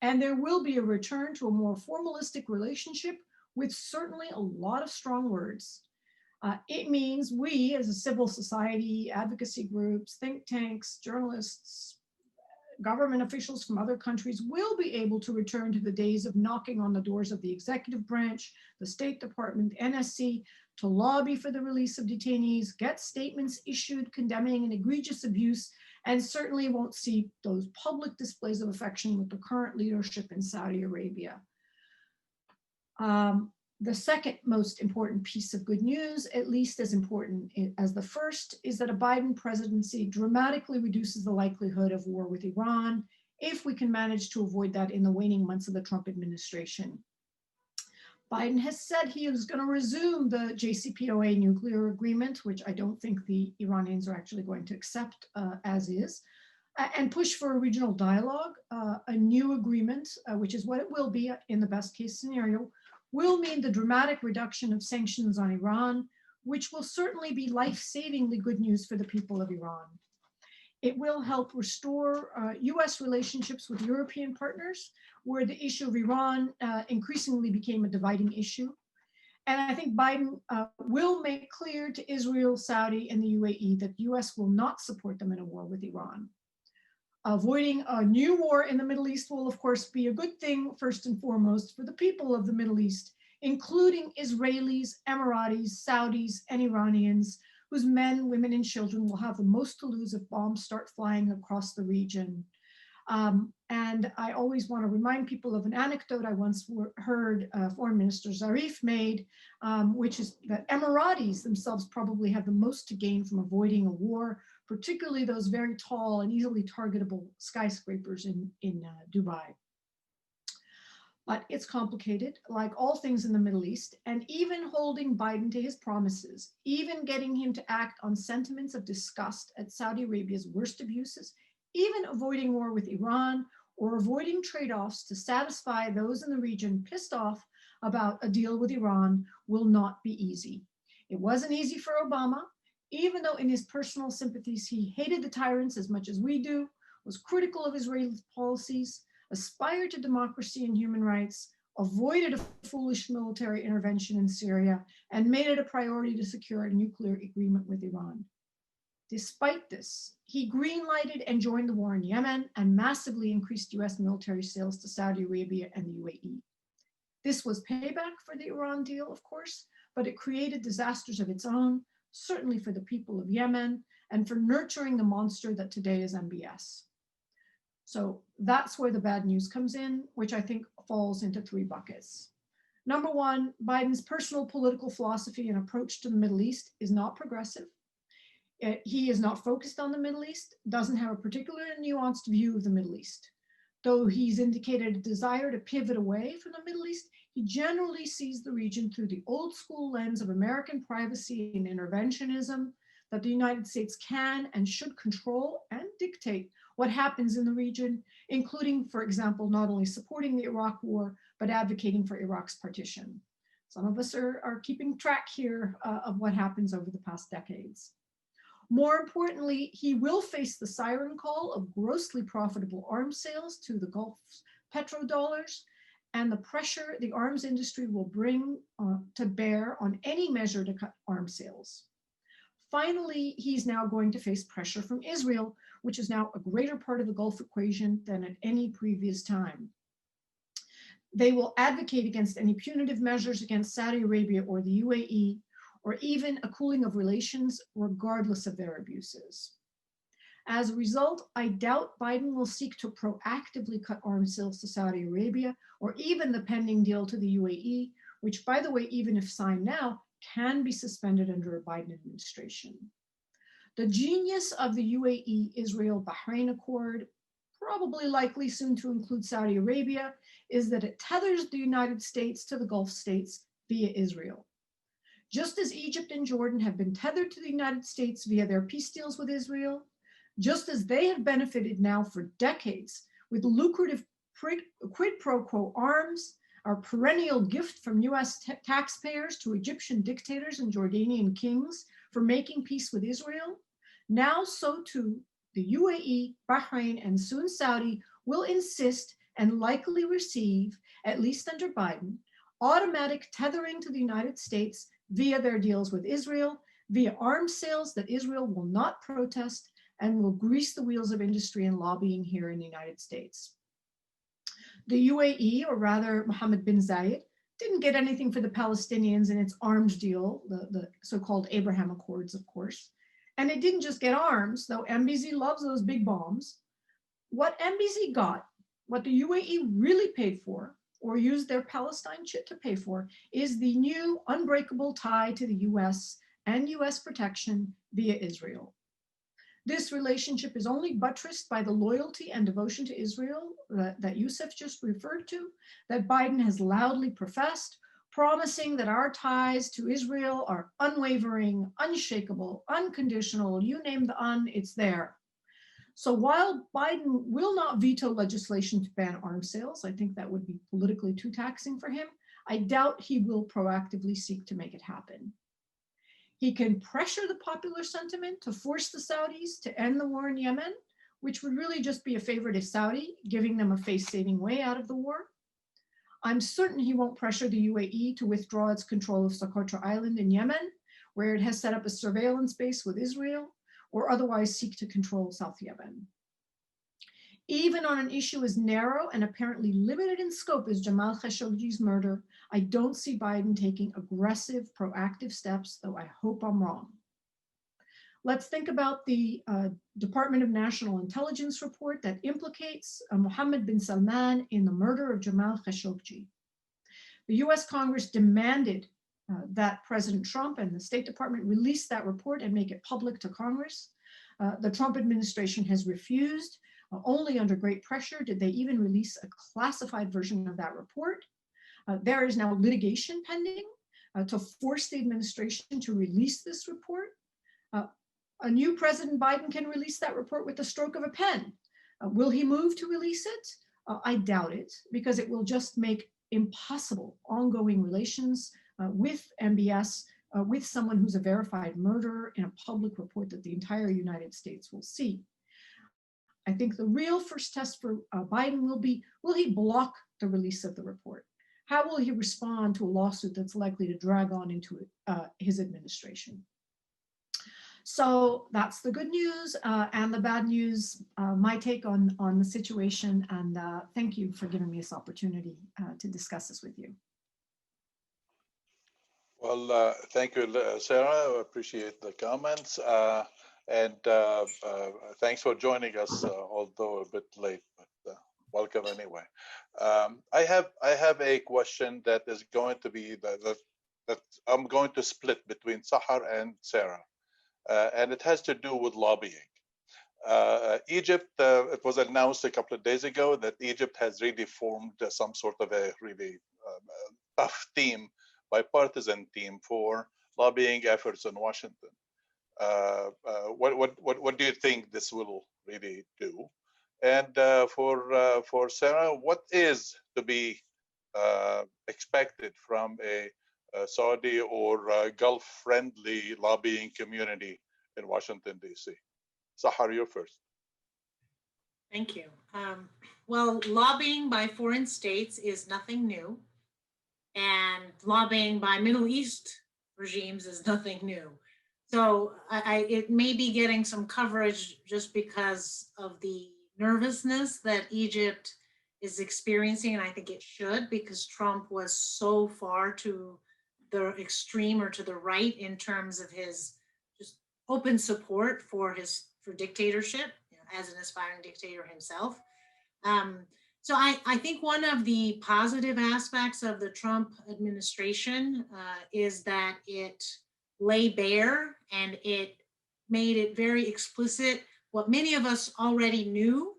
and there will be a return to a more formalistic relationship with certainly a lot of strong words. It means we as a civil society, advocacy groups, think tanks, journalists, government officials from other countries will be able to return to the days of knocking on the doors of the executive branch, the State Department, NSC, to lobby for the release of detainees, get statements issued condemning an egregious abuse, and certainly won't see those public displays of affection with the current leadership in Saudi Arabia. The second most important piece of good news, at least as important as the first, is that a Biden presidency dramatically reduces the likelihood of war with Iran if we can manage to avoid that in the waning months of the Trump administration. Biden has said he is going to resume the JCPOA nuclear agreement, which I don't think the Iranians are actually going to accept as is, and push for a regional dialogue. A new agreement, which is what it will be in the best case scenario, will mean the dramatic reduction of sanctions on Iran, which will certainly be life-savingly good news for the people of Iran. It will help restore US relationships with European partners, where the issue of Iran increasingly became a dividing issue. And I think Biden will make clear to Israel, Saudi, and the UAE that the US will not support them in a war with Iran. Avoiding a new war in the Middle East will, of course, be a good thing, first and foremost, for the people of the Middle East, including Israelis, Emiratis, Saudis, and Iranians, whose men, women, and children will have the most to lose if bombs start flying across the region. And I always want to remind people of an anecdote I once heard Foreign Minister Zarif made, which is that Emiratis themselves probably have the most to gain from avoiding a war, particularly those very tall and easily targetable skyscrapers in Dubai. But it's complicated, like all things in the Middle East, and even holding Biden to his promises, even getting him to act on sentiments of disgust at Saudi Arabia's worst abuses, even avoiding war with Iran or avoiding trade-offs to satisfy those in the region pissed off about a deal with Iran will not be easy. It wasn't easy for Obama, even though in his personal sympathies, he hated the tyrants as much as we do, was critical of Israel's policies, aspired to democracy and human rights, avoided a foolish military intervention in Syria, and made it a priority to secure a nuclear agreement with Iran. Despite this, he green-lighted and joined the war in Yemen and massively increased US military sales to Saudi Arabia and the UAE. This was payback for the Iran deal, of course, but it created disasters of its own, certainly for the people of Yemen, and for nurturing the monster that today is MBS. So that's where the bad news comes in, which I think falls into three buckets. Number one, Biden's personal political philosophy and approach to the Middle East is not progressive. He is not focused on the Middle East, doesn't have a particular nuanced view of the Middle East. Though he's indicated a desire to pivot away from the Middle East, he generally sees the region through the old school lens of American privacy and interventionism, that the United States can and should control and dictate what happens in the region, including, for example, not only supporting the Iraq war, but advocating for Iraq's partition. Some of us are keeping track here of what happens over the past decades. More importantly, he will face the siren call of grossly profitable arms sales to the Gulf's petrodollars and the pressure the arms industry will bring to bear on any measure to cut arms sales. Finally, he's now going to face pressure from Israel, which is now a greater part of the Gulf equation than at any previous time. They will advocate against any punitive measures against Saudi Arabia or the UAE, or even a cooling of relations, regardless of their abuses. As a result, I doubt Biden will seek to proactively cut arms sales to Saudi Arabia, or even the pending deal to the UAE, which, by the way, even if signed now, can be suspended under a Biden administration. The genius of the UAE-Israel-Bahrain Accord, probably likely soon to include Saudi Arabia, is that it tethers the United States to the Gulf states via Israel. Just as Egypt and Jordan have been tethered to the United States via their peace deals with Israel, just as they have benefited now for decades with lucrative quid pro quo arms, our perennial gift from US taxpayers to Egyptian dictators and Jordanian kings for making peace with Israel, now so too the UAE, Bahrain, and soon Saudi will insist and likely receive, at least under Biden, automatic tethering to the United States via their deals with Israel, via arms sales that Israel will not protest and will grease the wheels of industry and lobbying here in the United States. The UAE, or rather Mohammed bin Zayed, didn't get anything for the Palestinians in its arms deal, the so-called Abraham Accords, of course. And it didn't just get arms, though MBZ loves those big bombs. What MBZ got, what the UAE really paid for, or used their Palestine chit to pay for, is the new unbreakable tie to the US and US protection via Israel. This relationship is only buttressed by the loyalty and devotion to Israel that Yousef just referred to, that Biden has loudly professed, promising that our ties to Israel are unwavering, unshakable, unconditional, you name the it's there. So while Biden will not veto legislation to ban arms sales, I think that would be politically too taxing for him, I doubt he will proactively seek to make it happen. He can pressure the popular sentiment to force the Saudis to end the war in Yemen, which would really just be a favor to Saudi, giving them a face-saving way out of the war. I'm certain he won't pressure the UAE to withdraw its control of Socotra Island in Yemen, where it has set up a surveillance base with Israel, or otherwise seek to control South Yemen. Even on an issue as narrow and apparently limited in scope as Jamal Khashoggi's murder, I don't see Biden taking aggressive, proactive steps, though I hope I'm wrong. Let's think about the Department of National Intelligence report that implicates Mohammed bin Salman in the murder of Jamal Khashoggi. The US Congress demanded that President Trump and the State Department release that report and make it public to Congress. The Trump administration has refused. Only under great pressure did they even release a classified version of that report. There is now litigation pending to force the administration to release this report. A new President Biden can release that report with the stroke of a pen. Will he move to release it? I doubt it, because it will just make impossible ongoing relations with MBS, with someone who's a verified murderer in a public report that the entire United States will see. I think the real first test for Biden will he block the release of the report? How will he respond to a lawsuit that's likely to drag on into his administration? So that's the good news and the bad news, my take on the situation. And thank you for giving me this opportunity to discuss this with you. Well, thank you, Sarah. I appreciate the comments. And thanks for joining us, although a bit late, but welcome anyway. I have a question that is going to be that I'm going to split between Sahar and Sarah. And it has to do with lobbying. Egypt, it was announced a couple of days ago that Egypt has really formed some sort of a really tough team, bipartisan team for lobbying efforts in Washington. What do you think this will really do? And for Sarah, what is to be expected from a Saudi or Gulf-friendly lobbying community in Washington, D.C.? Sahar, you're first. Thank you. Well, lobbying by foreign states is nothing new. And lobbying by Middle East regimes is nothing new. So it may be getting some coverage just because of the nervousness that Egypt is experiencing, and I think it should, because Trump was so far to the extreme or to the right in terms of his just open support for dictatorship, as an aspiring dictator himself. So I think one of the positive aspects of the Trump administration is that it lay bare and it made it very explicit what many of us already knew,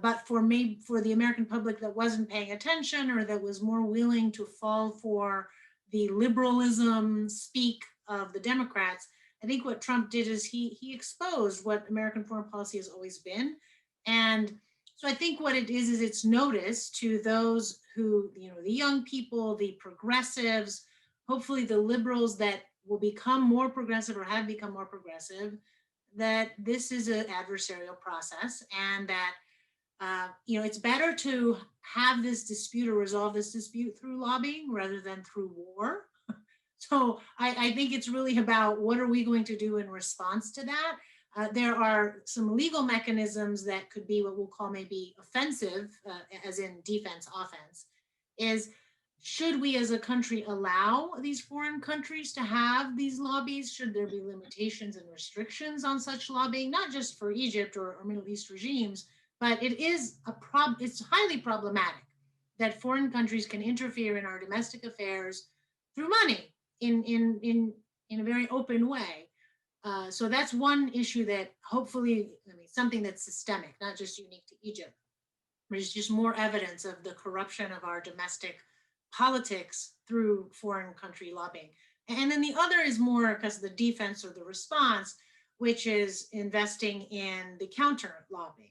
but for the American public that wasn't paying attention or that was more willing to fall for the liberalism speak of the Democrats, I think what Trump did is he exposed what American foreign policy has always been. And so I think what it is it's notice to those who, the young people, the progressives, hopefully the liberals that will become more progressive or have become more progressive, that this is an adversarial process, and that it's better to have this dispute or resolve this dispute through lobbying rather than through war. So I think it's really about what are we going to do in response to that. There are some legal mechanisms that could be what we'll call maybe offensive, as in defense, offense, is should we as a country allow these foreign countries to have these lobbies? Should there be limitations and restrictions on such lobbying, not just for Egypt or Middle East regimes, but it is it's highly problematic that foreign countries can interfere in our domestic affairs through money in a very open way. So that's one issue that hopefully, something that's systemic, not just unique to Egypt, but it's just more evidence of the corruption of our domestic politics through foreign country lobbying. And then the other is more because of the defense or the response, which is investing in the counter lobbying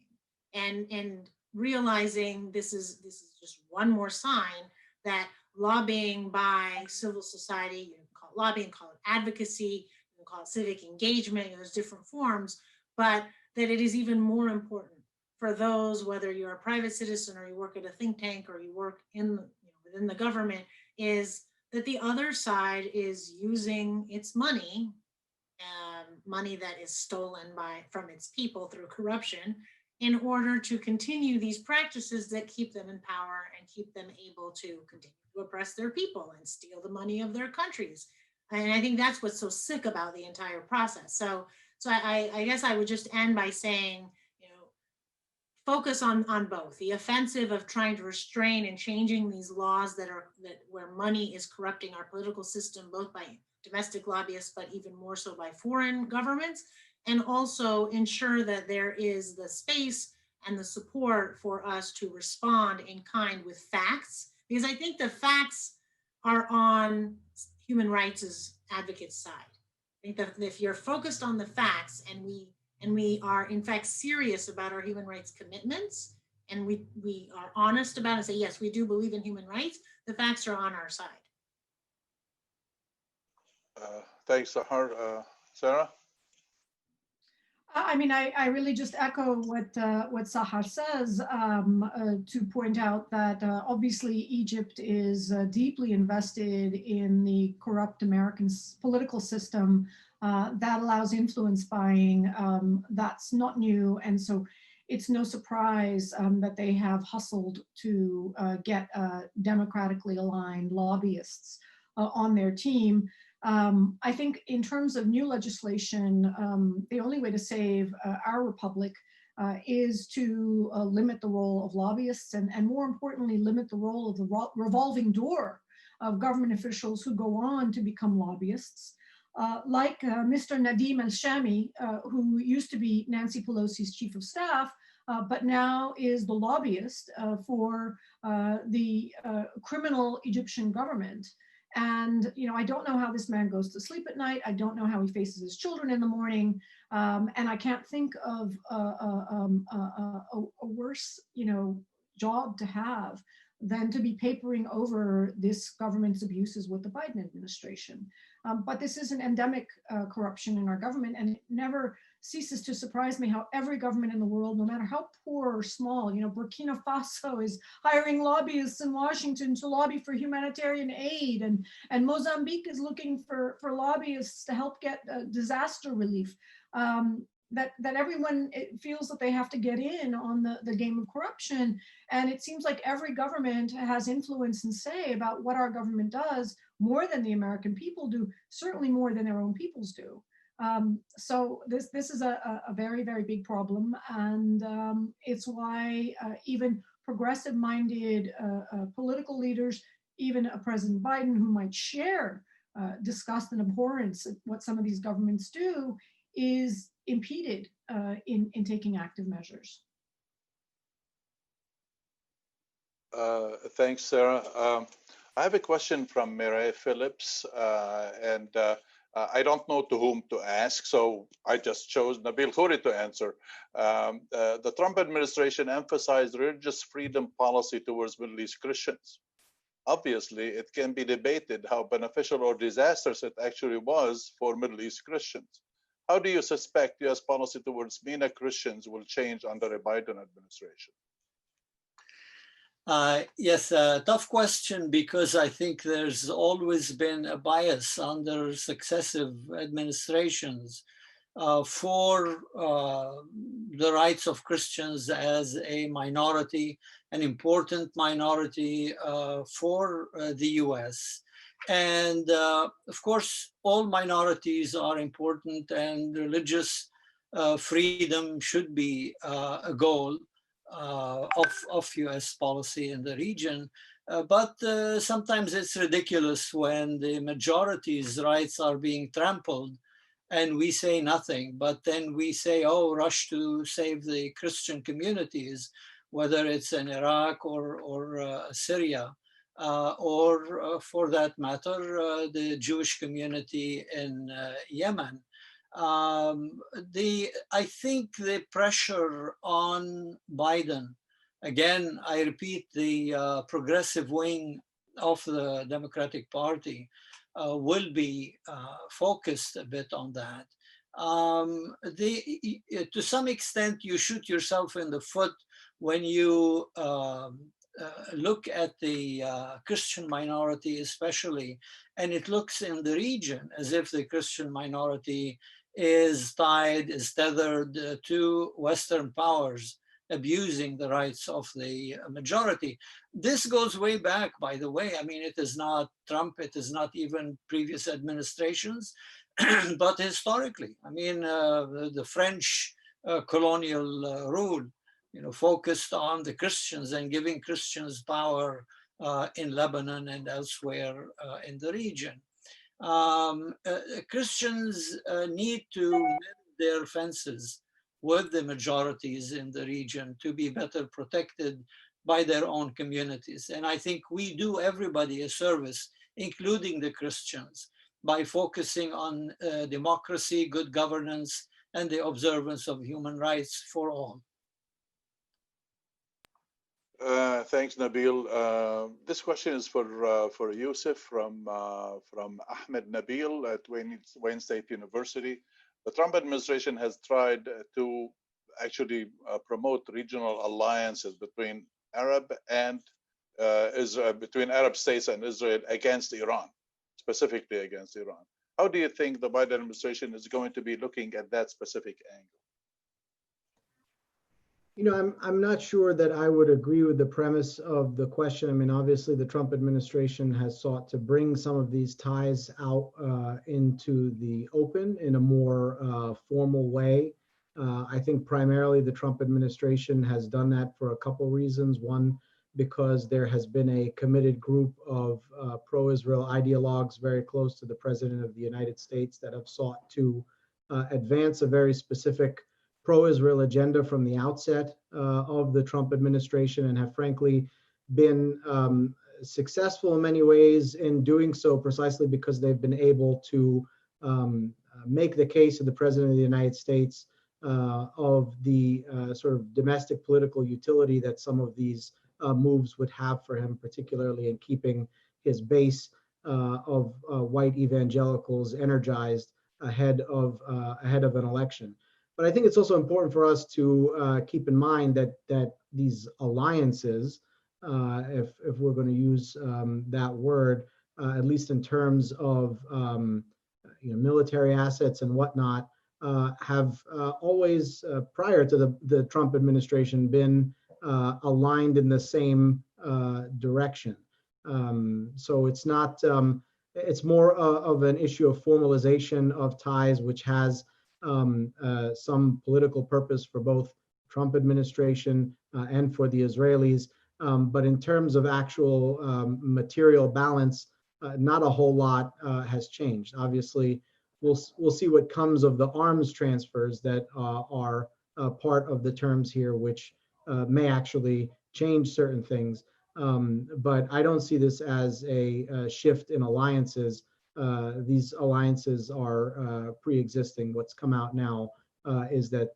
and realizing this is just one more sign that lobbying by civil society, you can call it lobbying, call it advocacy, you can call it civic engagement, there's different forms, but that it is even more important for those, whether you're a private citizen or you work at a think tank or you work within the government, is that the other side is using its money, money that is stolen from its people through corruption, in order to continue these practices that keep them in power and keep them able to continue to oppress their people and steal the money of their countries. And I think that's what's so sick about the entire process. So So I guess I would just end by saying, focus on both the offensive of trying to restrain and changing these laws that where money is corrupting our political system, both by domestic lobbyists, but even more so by foreign governments, and also ensure that there is the space and the support for us to respond in kind with facts, because I think the facts are on human rights advocates' side. I think that if you're focused on the facts, and we are in fact serious about our human rights commitments, and we are honest about it and say, yes, we do believe in human rights, the facts are on our side. Thanks, Sahar. Sarah? I mean, I really just echo what Sahar says, to point out that obviously Egypt is deeply invested in the corrupt American political system that allows influence buying. That's not new, and so it's no surprise that they have hustled to get democratically aligned lobbyists on their team. I think in terms of new legislation, the only way to save our republic is to limit the role of lobbyists, and more importantly, limit the role of the revolving door of government officials who go on to become lobbyists. Like Mr. Nadeem al-Shami, who used to be Nancy Pelosi's chief of staff, but now is the lobbyist for the criminal Egyptian government. And, I don't know how this man goes to sleep at night. I don't know how he faces his children in the morning. And I can't think of a worse, job to have than to be papering over this government's abuses with the Biden administration. But this is an endemic corruption in our government, and it never ceases to surprise me how every government in the world, no matter how poor or small, Burkina Faso is hiring lobbyists in Washington to lobby for humanitarian aid, and Mozambique is looking for lobbyists to help get disaster relief. That everyone feels that they have to get in on the game of corruption. And it seems like every government has influence and say about what our government does, more than the American people do, certainly more than their own peoples do. So this is a very, very big problem. And it's why even progressive-minded political leaders, even a President Biden who might share disgust and abhorrence at what some of these governments do, is impeded in taking active measures. Thanks, Sarah. I have a question from Mireille Phillips, and I don't know to whom to ask, so I just chose Nabeel Khoury to answer. The Trump administration emphasized religious freedom policy towards Middle East Christians. Obviously, it can be debated how beneficial or disastrous it actually was for Middle East Christians. How do you suspect U.S. policy towards MENA Christians will change under a Biden administration? Yes, tough question, because I think there's always been a bias under successive administrations for the rights of Christians as a minority, an important minority for the US. And of course, all minorities are important, and religious freedom should be a goal of US policy in the region. But sometimes it's ridiculous when the majority's rights are being trampled and we say nothing, but then we say, oh, rush to save the Christian communities, whether it's in Iraq or Syria, or for that matter, the Jewish community in Yemen. I think the pressure on Biden, again, I repeat, the progressive wing of the Democratic Party will be focused a bit on that. To some extent, you shoot yourself in the foot when you look at the Christian minority especially, and it looks in the region as if the Christian minority is tethered to Western powers abusing the rights of the majority. This goes way back, by the way. I mean, it is not Trump, it is not even previous administrations. but historically, I mean, the French colonial rule, focused on the Christians and giving Christians power in Lebanon and elsewhere in the region. Christians need to mend their fences with the majorities in the region to be better protected by their own communities. And I think we do everybody a service, including the Christians, by focusing on democracy, good governance, and the observance of human rights for all. Thanks, Nabeel. This question is for Yousef from Ahmed Nabeel at Wayne State University. The Trump administration has tried to actually promote regional alliances between Arab and Israel, between Arab states and Israel against Iran, specifically against Iran. How do you think the Biden administration is going to be looking at that specific angle? I'm not sure that I would agree with the premise of the question. I mean, obviously, the Trump administration has sought to bring some of these ties out into the open in a more formal way. I think primarily the Trump administration has done that for a couple reasons. One, because there has been a committed group of pro-Israel ideologues very close to the President of the United States that have sought to advance a very specific pro-Israel agenda from the outset of the Trump administration, and have frankly been successful in many ways in doing so precisely because they've been able to make the case of the President of the United States of the sort of domestic political utility that some of these moves would have for him, particularly in keeping his base of white evangelicals energized ahead of an election. But I think it's also important for us to keep in mind that these alliances, if we're going to use that word, at least in terms of military assets and whatnot, have always, prior to the Trump administration, been aligned in the same direction. So it's not, it's more of an issue of formalization of ties, which has some political purpose for both Trump administration and for the Israelis. But in terms of actual material balance, not a whole lot has changed. Obviously, we'll see what comes of the arms transfers that are part of the terms here, which may actually change certain things. But I don't see this as a shift in alliances. These alliances are pre-existing. What's come out now is that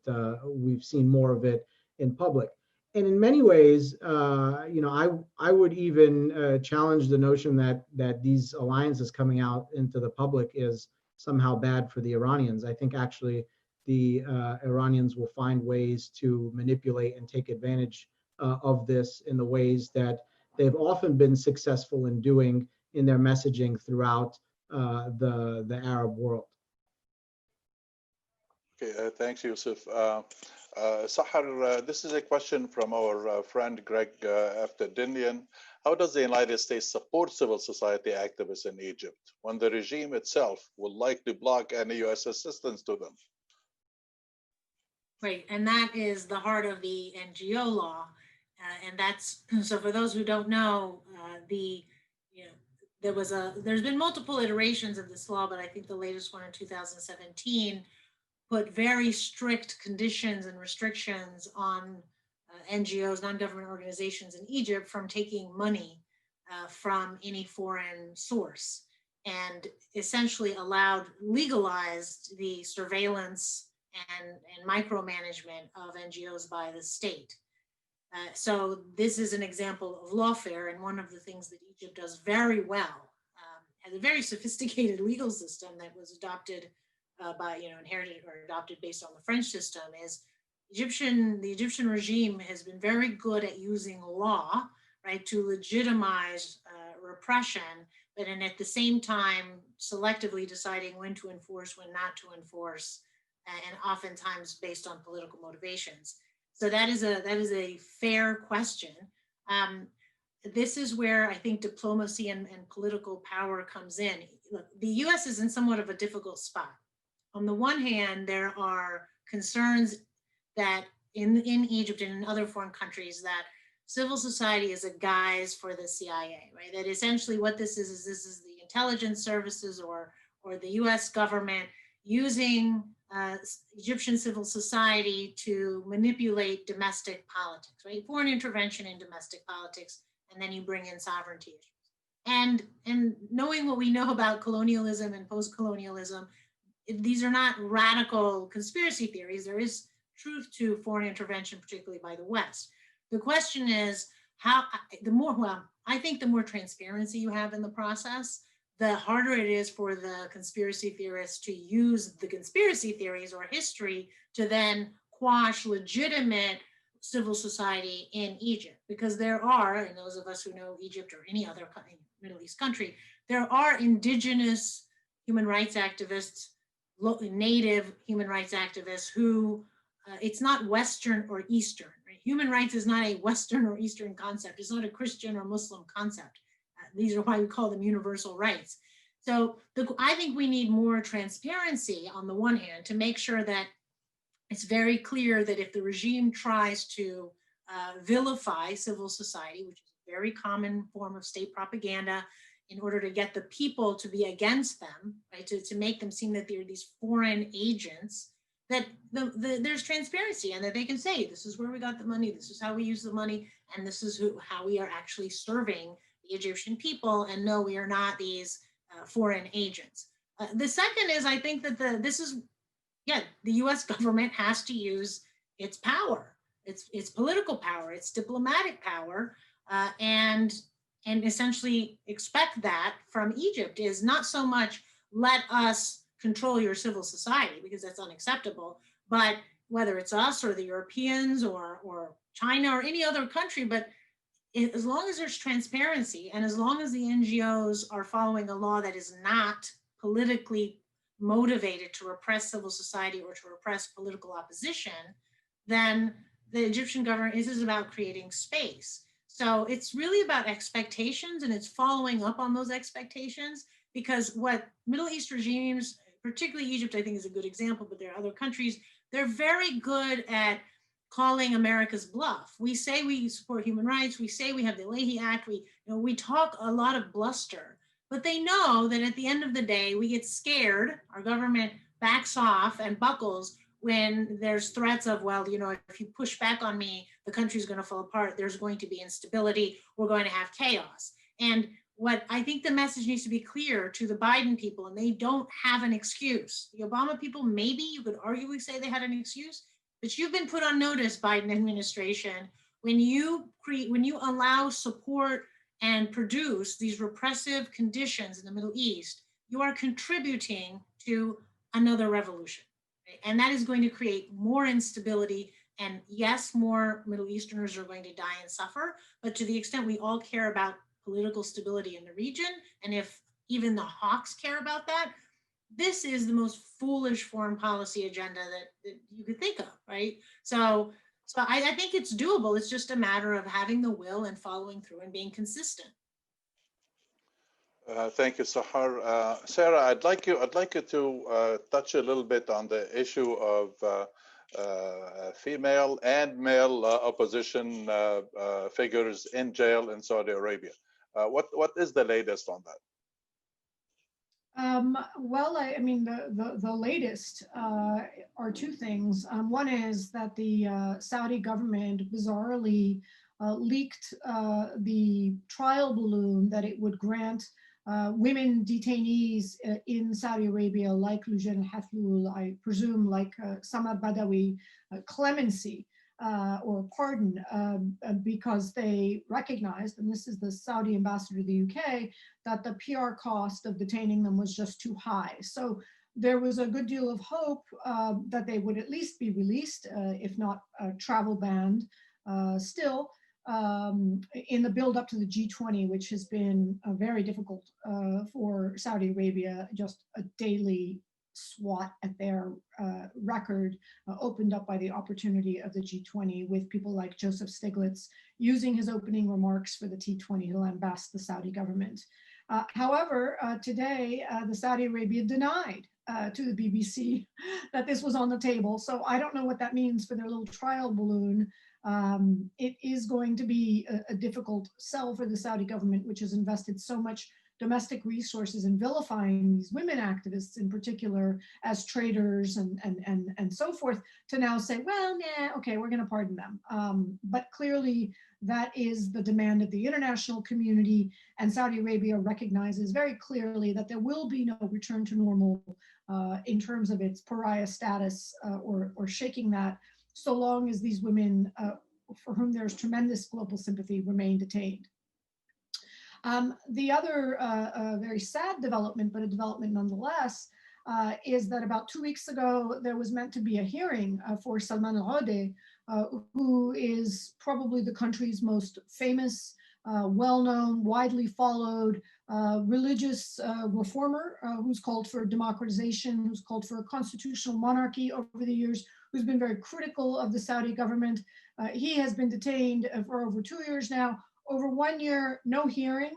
we've seen more of it in public. And in many ways, I would even challenge the notion that these alliances coming out into the public is somehow bad for the Iranians. I think actually the Iranians will find ways to manipulate and take advantage of this in the ways that they've often been successful in doing in their messaging throughout the Arab world. Okay, thanks, Yousef. Sahar, this is a question from our friend Greg Afterdinian. How does the United States support civil society activists in Egypt when the regime itself will likely block any U.S. assistance to them? Right, and that is the heart of the NGO law. And that's, so for those who don't know, there's been multiple iterations of this law, but I think the latest one in 2017 put very strict conditions and restrictions on NGOs, non-government organizations in Egypt from taking money from any foreign source, and essentially legalized the surveillance and micromanagement of NGOs by the state. So this is an example of lawfare, and one of the things that Egypt does very well, has a very sophisticated legal system that was adopted inherited or adopted based on the French system, is the Egyptian regime has been very good at using law, right, to legitimize repression, but at the same time selectively deciding when to enforce, when not to enforce, and oftentimes based on political motivations. So that is a fair question. this is where I think diplomacy and political power comes in. Look, the US is in somewhat of a difficult spot. On the one hand, there are concerns that in Egypt and in other foreign countries that civil society is a guise for the CIA, right? That essentially what this is the intelligence services or the US government using Egyptian civil society to manipulate domestic politics, right? Foreign intervention in domestic politics, and then you bring in sovereignty issues. And knowing what we know about colonialism and post-colonialism, these are not radical conspiracy theories. There is truth to foreign intervention, particularly by the West. The question is how, I think the more transparency you have in the process, the harder it is for the conspiracy theorists to use the conspiracy theories or history to then quash legitimate civil society in Egypt. Because there are, and those of us who know Egypt or any other Middle East country, there are indigenous human rights activists, native human rights activists who, it's not Western or Eastern, right? Human rights is not a Western or Eastern concept. It's not a Christian or Muslim concept. These are why we call them universal rights. So I think we need more transparency on the one hand to make sure that it's very clear that if the regime tries to vilify civil society, which is a very common form of state propaganda, in order to get the people to be against them, right, to make them seem that they're these foreign agents, that there's transparency and that they can say, this is where we got the money, this is how we use the money, and this is how we are actually serving the Egyptian people, and no, we are not these foreign agents. The second is, I think that the US government has to use its power, its political power, its diplomatic power, and essentially expect that from Egypt is not so much let us control your civil society, because that's unacceptable, but whether it's us or the Europeans or China or any other country, but as long as there's transparency and as long as the NGOs are following a law that is not politically motivated to repress civil society or to repress political opposition, then the Egyptian government is about creating space. So it's really about expectations, and it's following up on those expectations, because what Middle East regimes, particularly Egypt, I think is a good example, but there are other countries, they're very good at calling America's bluff. We say we support human rights, we say we have the Leahy Act, we talk a lot of bluster, but they know that at the end of the day, we get scared, our government backs off and buckles when there's threats of, well, if you push back on me, the country's going to fall apart, there's going to be instability, we're going to have chaos. And what I think the message needs to be clear to the Biden people, and they don't have an excuse. The Obama people, maybe you could arguably say they had an excuse, but you've been put on notice, Biden administration, when you allow, support, and produce these repressive conditions in the Middle East, you are contributing to another revolution. Right? And that is going to create more instability. And yes, more Middle Easterners are going to die and suffer, but to the extent we all care about political stability in the region, and if even the hawks care about that, this is the most foolish foreign policy agenda that you could think of, right? So I think it's doable. It's just a matter of having the will and following through and being consistent. Thank you, Sahar. Sarah, I'd like you to touch a little bit on the issue of female and male opposition figures in jail in Saudi Arabia. What is the latest on that? Well, I mean, the latest are two things. One is that the Saudi government bizarrely leaked the trial balloon that it would grant women detainees in Saudi Arabia, like Lujan Hathloul, I presume, like Samad Badawi, clemency or pardon, because they recognized, and this is the Saudi ambassador to the UK, that the PR cost of detaining them was just too high. So there was a good deal of hope that they would at least be released, if not travel banned, still in the build up to the G20, which has been very difficult for Saudi Arabia, just a daily swat at their record opened up by the opportunity of the G20, with people like Joseph Stiglitz using his opening remarks for the T20 to lambast the Saudi government. However, today, the Saudi Arabia denied to the BBC that this was on the table. So I don't know what that means for their little trial balloon. It is going to be a difficult sell for the Saudi government, which has invested so much domestic resources in vilifying these women activists in particular as traitors and so forth, to now say, well, yeah, okay, we're going to pardon them. But clearly that is the demand of the international community, and Saudi Arabia recognizes very clearly that there will be no return to normal in terms of its pariah status or shaking that, so long as these women, for whom there's tremendous global sympathy, remain detained. The other very sad development, but a development nonetheless, is that about 2 weeks ago, there was meant to be a hearing for Salman al-Odeh, who is probably the country's most famous, well-known, widely followed religious reformer, who's called for democratization, who's called for a constitutional monarchy over the years, who's been very critical of the Saudi government. He has been detained for over 2 years now. Over 1 year, no hearing.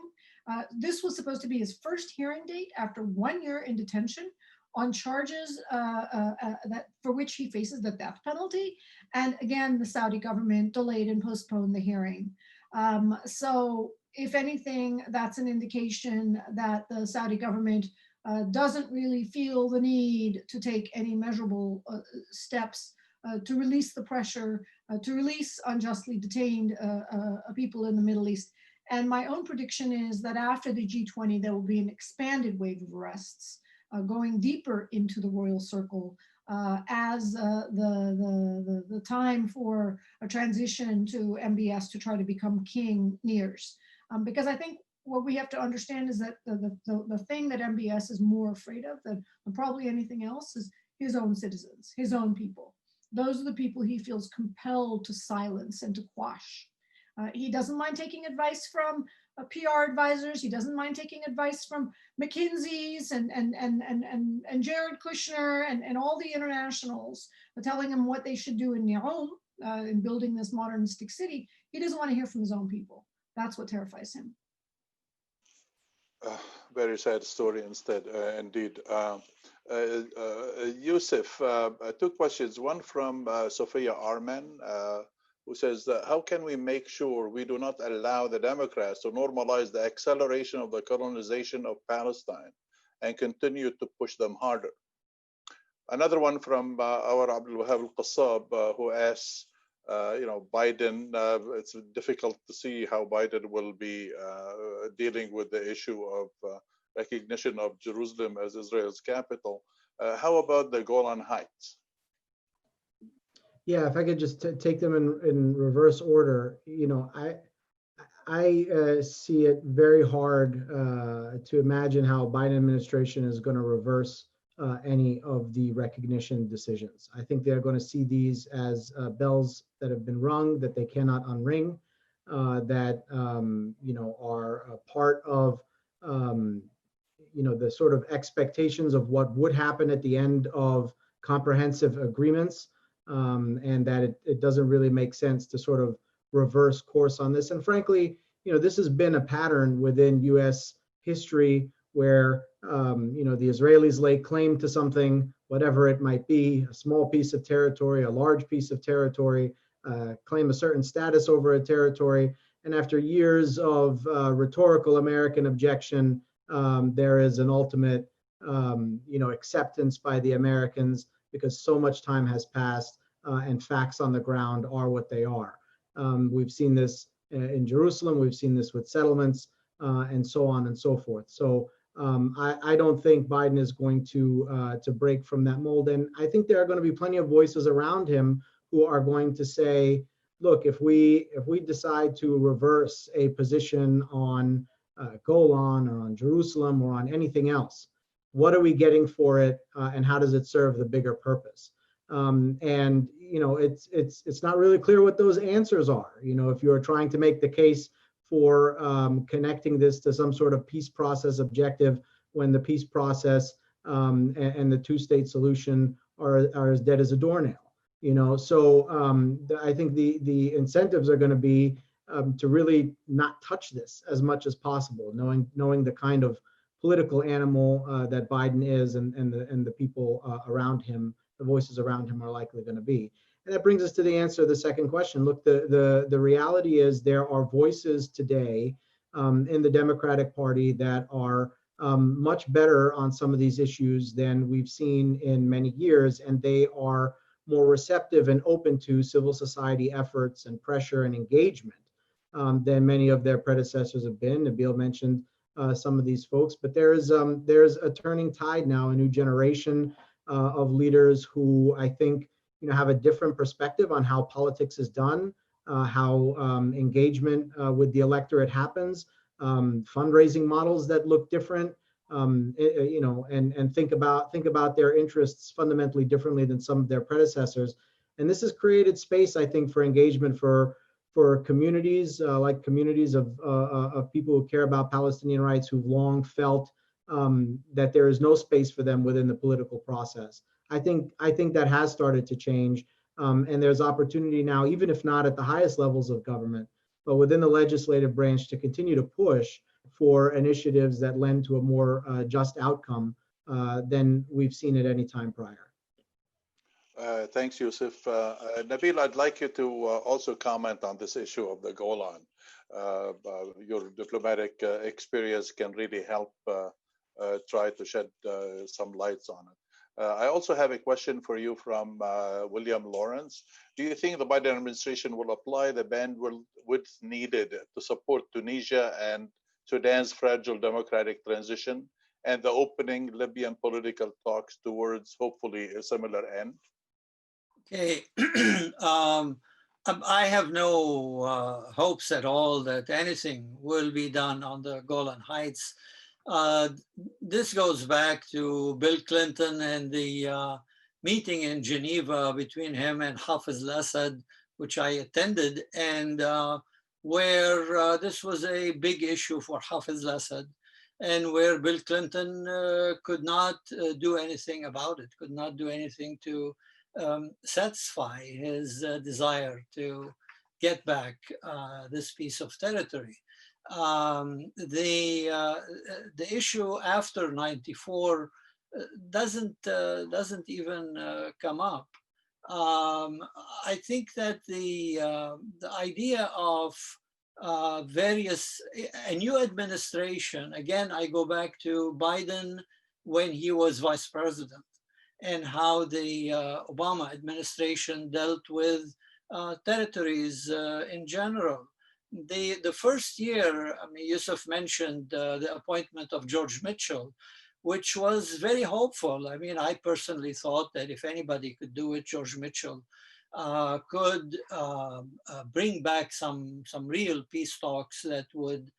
This was supposed to be his first hearing date after 1 year in detention on charges for which he faces the death penalty. And again, the Saudi government delayed and postponed the hearing. So if anything, that's an indication that the Saudi government doesn't really feel the need to take any measurable steps to release the pressure, to release unjustly detained people in the Middle East. And my own prediction is that after the G20, there will be an expanded wave of arrests, going deeper into the royal circle as the time for a transition to MBS to try to become king nears. Because I think what we have to understand is that the thing that MBS is more afraid of than probably anything else is his own citizens, his own people. Those are the people he feels compelled to silence and to quash. He doesn't mind taking advice from PR advisors. He doesn't mind taking advice from McKinsey's and Jared Kushner and all the internationals, telling him what they should do in Neom, in building this modernistic city. He doesn't want to hear from his own people. That's what terrifies him. Very sad story instead, indeed. Yousef, two questions. One from Sophia Arman, who says, how can we make sure we do not allow the Democrats to normalize the acceleration of the colonization of Palestine and continue to push them harder? Another one from our Abdul Wahab al-Qassab, who asks, Biden, it's difficult to see how Biden will be dealing with the issue of recognition of Jerusalem as Israel's capital. How about the Golan Heights? Yeah, if I could just take them in reverse order, I see it very hard to imagine how Biden administration is going to reverse any of the recognition decisions. I think they're going to see these as bells that have been rung that they cannot unring, that are a part of the sort of expectations of what would happen at the end of comprehensive agreements, and that it doesn't really make sense to sort of reverse course on this. And frankly, this has been a pattern within U.S. history where the Israelis lay claim to something, whatever it might be, a small piece of territory, a large piece of territory, claim a certain status over a territory, and after years of rhetorical American objection, there is an ultimate, acceptance by the Americans because so much time has passed and facts on the ground are what they are. We've seen this in Jerusalem, we've seen this with settlements, and so on and so forth. So I don't think Biden is going to break from that mold. And I think there are going to be plenty of voices around him who are going to say, look, if we decide to reverse a position on Golan or on Jerusalem or on anything else, what are we getting for it, and how does it serve the bigger purpose? And it's not really clear what those answers are. If you're trying to make the case for connecting this to some sort of peace process objective, when the peace process and the two-state solution are as dead as a doornail. So I think the incentives are going to be to really not touch this as much as possible, knowing the kind of political animal that Biden is, and the people around him, the voices around him, are likely going to be. And that brings us to the answer to the second question. Look, the reality is there are voices today in the Democratic Party that are much better on some of these issues than we've seen in many years, and they are more receptive and open to civil society efforts and pressure and engagement than many of their predecessors have been. Nabeel mentioned some of these folks, but there's a turning tide now, a new generation of leaders who I think have a different perspective on how politics is done, how engagement with the electorate happens, fundraising models that look different, and think about their interests fundamentally differently than some of their predecessors. And this has created space, I think, for engagement for communities, like communities of people who care about Palestinian rights, who've long felt that there is no space for them within the political process. I think that has started to change, and there's opportunity now, even if not at the highest levels of government, but within the legislative branch, to continue to push for initiatives that lend to a more just outcome than we've seen at any time prior. Thanks, Yousef. Nabeel, I'd like you to also comment on this issue of the Golan. Your diplomatic experience can really help try to shed some lights on it. I also have a question for you from William Lawrence. Do you think the Biden administration will apply the bandwidth needed to support Tunisia and Sudan's fragile democratic transition and the opening Libyan political talks towards hopefully a similar end? Okay. I have no hopes at all that anything will be done on the Golan Heights. This goes back to Bill Clinton and the meeting in Geneva between him and Hafez al-Assad, which I attended, and where this was a big issue for Hafez al-Assad, and where Bill Clinton could not do anything about it, could not do anything to satisfy his desire to get back this piece of territory. The issue after '94 doesn't even come up. I think that the idea of a new administration, again, I go back to Biden when he was vice president, and how the Obama administration dealt with territories in general. The first year, I mean, Yousef mentioned the appointment of George Mitchell, which was very hopeful. I mean, I personally thought that if anybody could do it, George Mitchell could bring back some real peace talks that would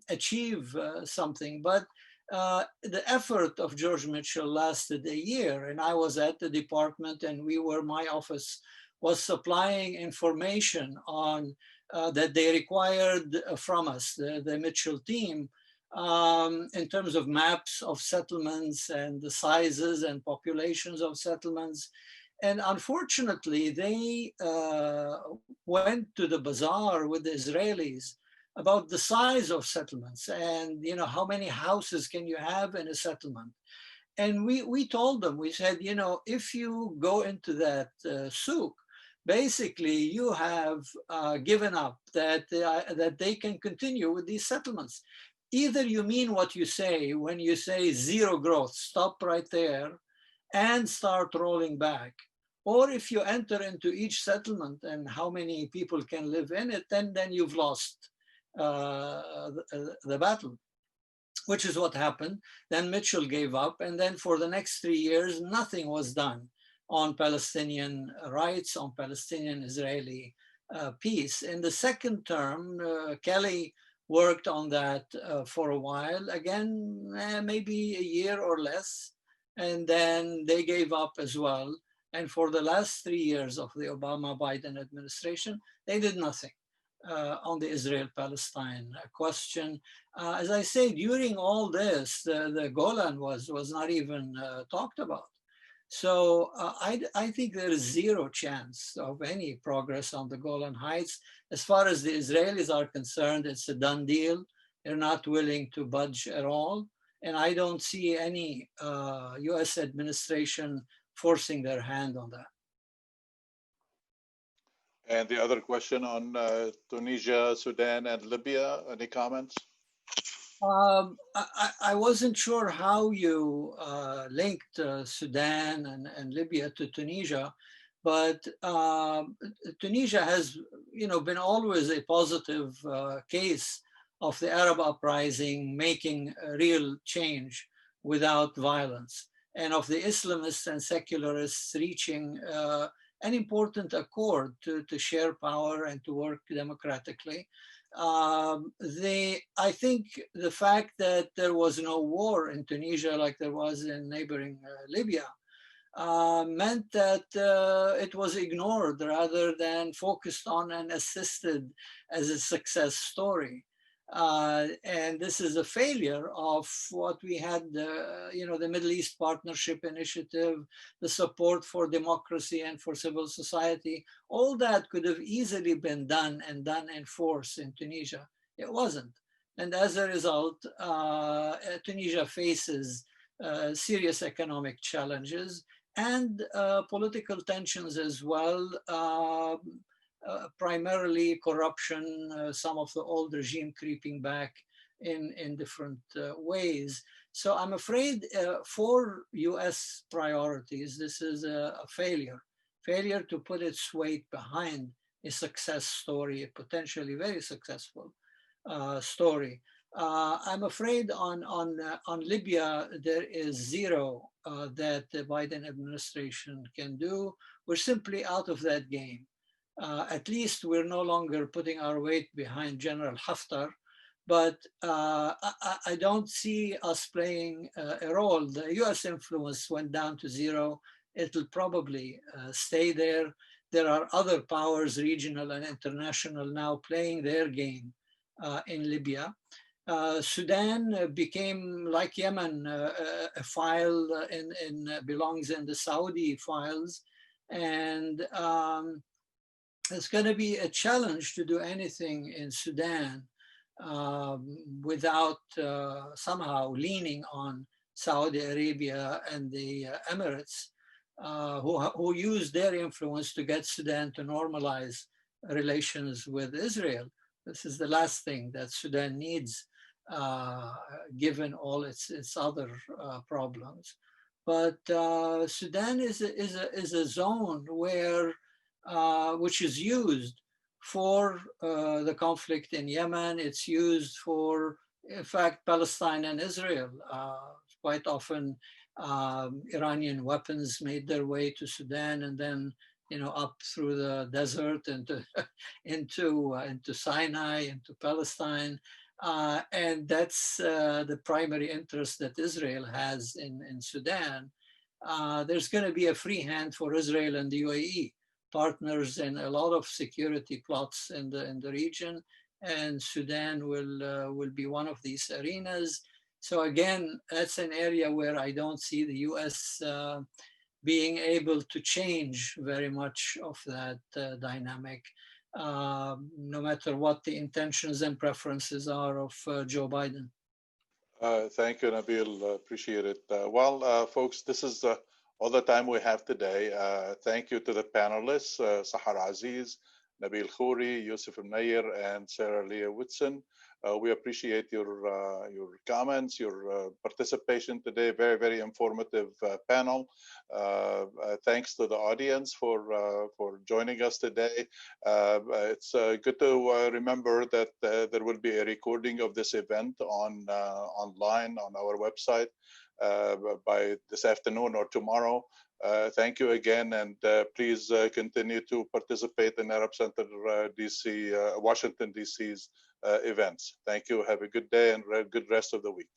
achieve something. But the effort of George Mitchell lasted a year, and I was at the department, and my office was supplying information on that they required from us, the Mitchell team, in terms of maps of settlements and the sizes and populations of settlements. And unfortunately, they went to the bazaar with the Israelis about the size of settlements and how many houses can you have in a settlement. And we told them, we said, if you go into that souk, basically you have given up that they can continue with these settlements. Either you mean what you say when you say zero growth, stop right there and start rolling back. Or if you enter into each settlement and how many people can live in it, then you've lost the battle, which is what happened. Then Mitchell gave up, and then for the next 3 years, nothing was done on Palestinian rights, on Palestinian-Israeli peace. In the second term, Kelly worked on that for a while, again, maybe a year or less, and then they gave up as well. And for the last 3 years of the Obama-Biden administration, they did nothing. on the Israel-Palestine question. As I say, during all this, the Golan was not even talked about. So I think there is zero chance of any progress on the Golan Heights. As far as the Israelis are concerned, it's a done deal. They're not willing to budge at all. And I don't see any US administration forcing their hand on that. And the other question on Tunisia, Sudan, and Libya, any comments? I wasn't sure how you linked Sudan and Libya to Tunisia, but Tunisia has, been always a positive case of the Arab uprising making a real change without violence, and of the Islamists and secularists reaching an important accord to share power and to work democratically. I think the fact that there was no war in Tunisia like there was in neighboring Libya meant that it was ignored rather than focused on and assisted as a success story. And this is a failure of what we had, the Middle East Partnership Initiative, the support for democracy and for civil society. All that could have easily been done and done in force in Tunisia. It wasn't. And as a result, Tunisia faces serious economic challenges and political tensions as well. Primarily corruption, some of the old regime creeping back in different ways. So I'm afraid for US priorities, this is a failure to put its weight behind a success story, a potentially very successful story. I'm afraid on Libya, there is zero that the Biden administration can do. We're simply out of that game. At least we're no longer putting our weight behind General Haftar, but I don't see us playing a role. The US influence went down to zero. It'll probably stay there. There are other powers, regional and international, now playing their game in Libya. Sudan became, like Yemen, a file belongs in the Saudi files. And it's going to be a challenge to do anything in Sudan without somehow leaning on Saudi Arabia and the Emirates, who use their influence to get Sudan to normalize relations with Israel. This is the last thing that Sudan needs, given all its other problems. But Sudan is a zone where which is used for the conflict in Yemen. It's used for, in fact, Palestine and Israel. Quite often, Iranian weapons made their way to Sudan and then, up through the desert into Sinai, into Palestine. And that's the primary interest that Israel has in Sudan. There's going to be a free hand for Israel and the UAE, partners in a lot of security plots in the region, and Sudan will be one of these arenas. So again, that's an area where I don't see the US being able to change very much of that dynamic, no matter what the intentions and preferences are of Joe Biden. Thank you, Nabeel. Appreciate it. Folks, this is all the time we have today. Thank you to the panelists, Sahara Aziz, Nabeel Khoury, Yousef Munayyer, and Sarah Leah Whitson. We appreciate your comments, your participation today. Very, very informative panel. Thanks to the audience for joining us today. It's good to remember that there will be a recording of this event online on our website by this afternoon or tomorrow. Thank you again, and please continue to participate in Arab Center DC, Washington DC's events. Thank you. Have a good day and a good rest of the week.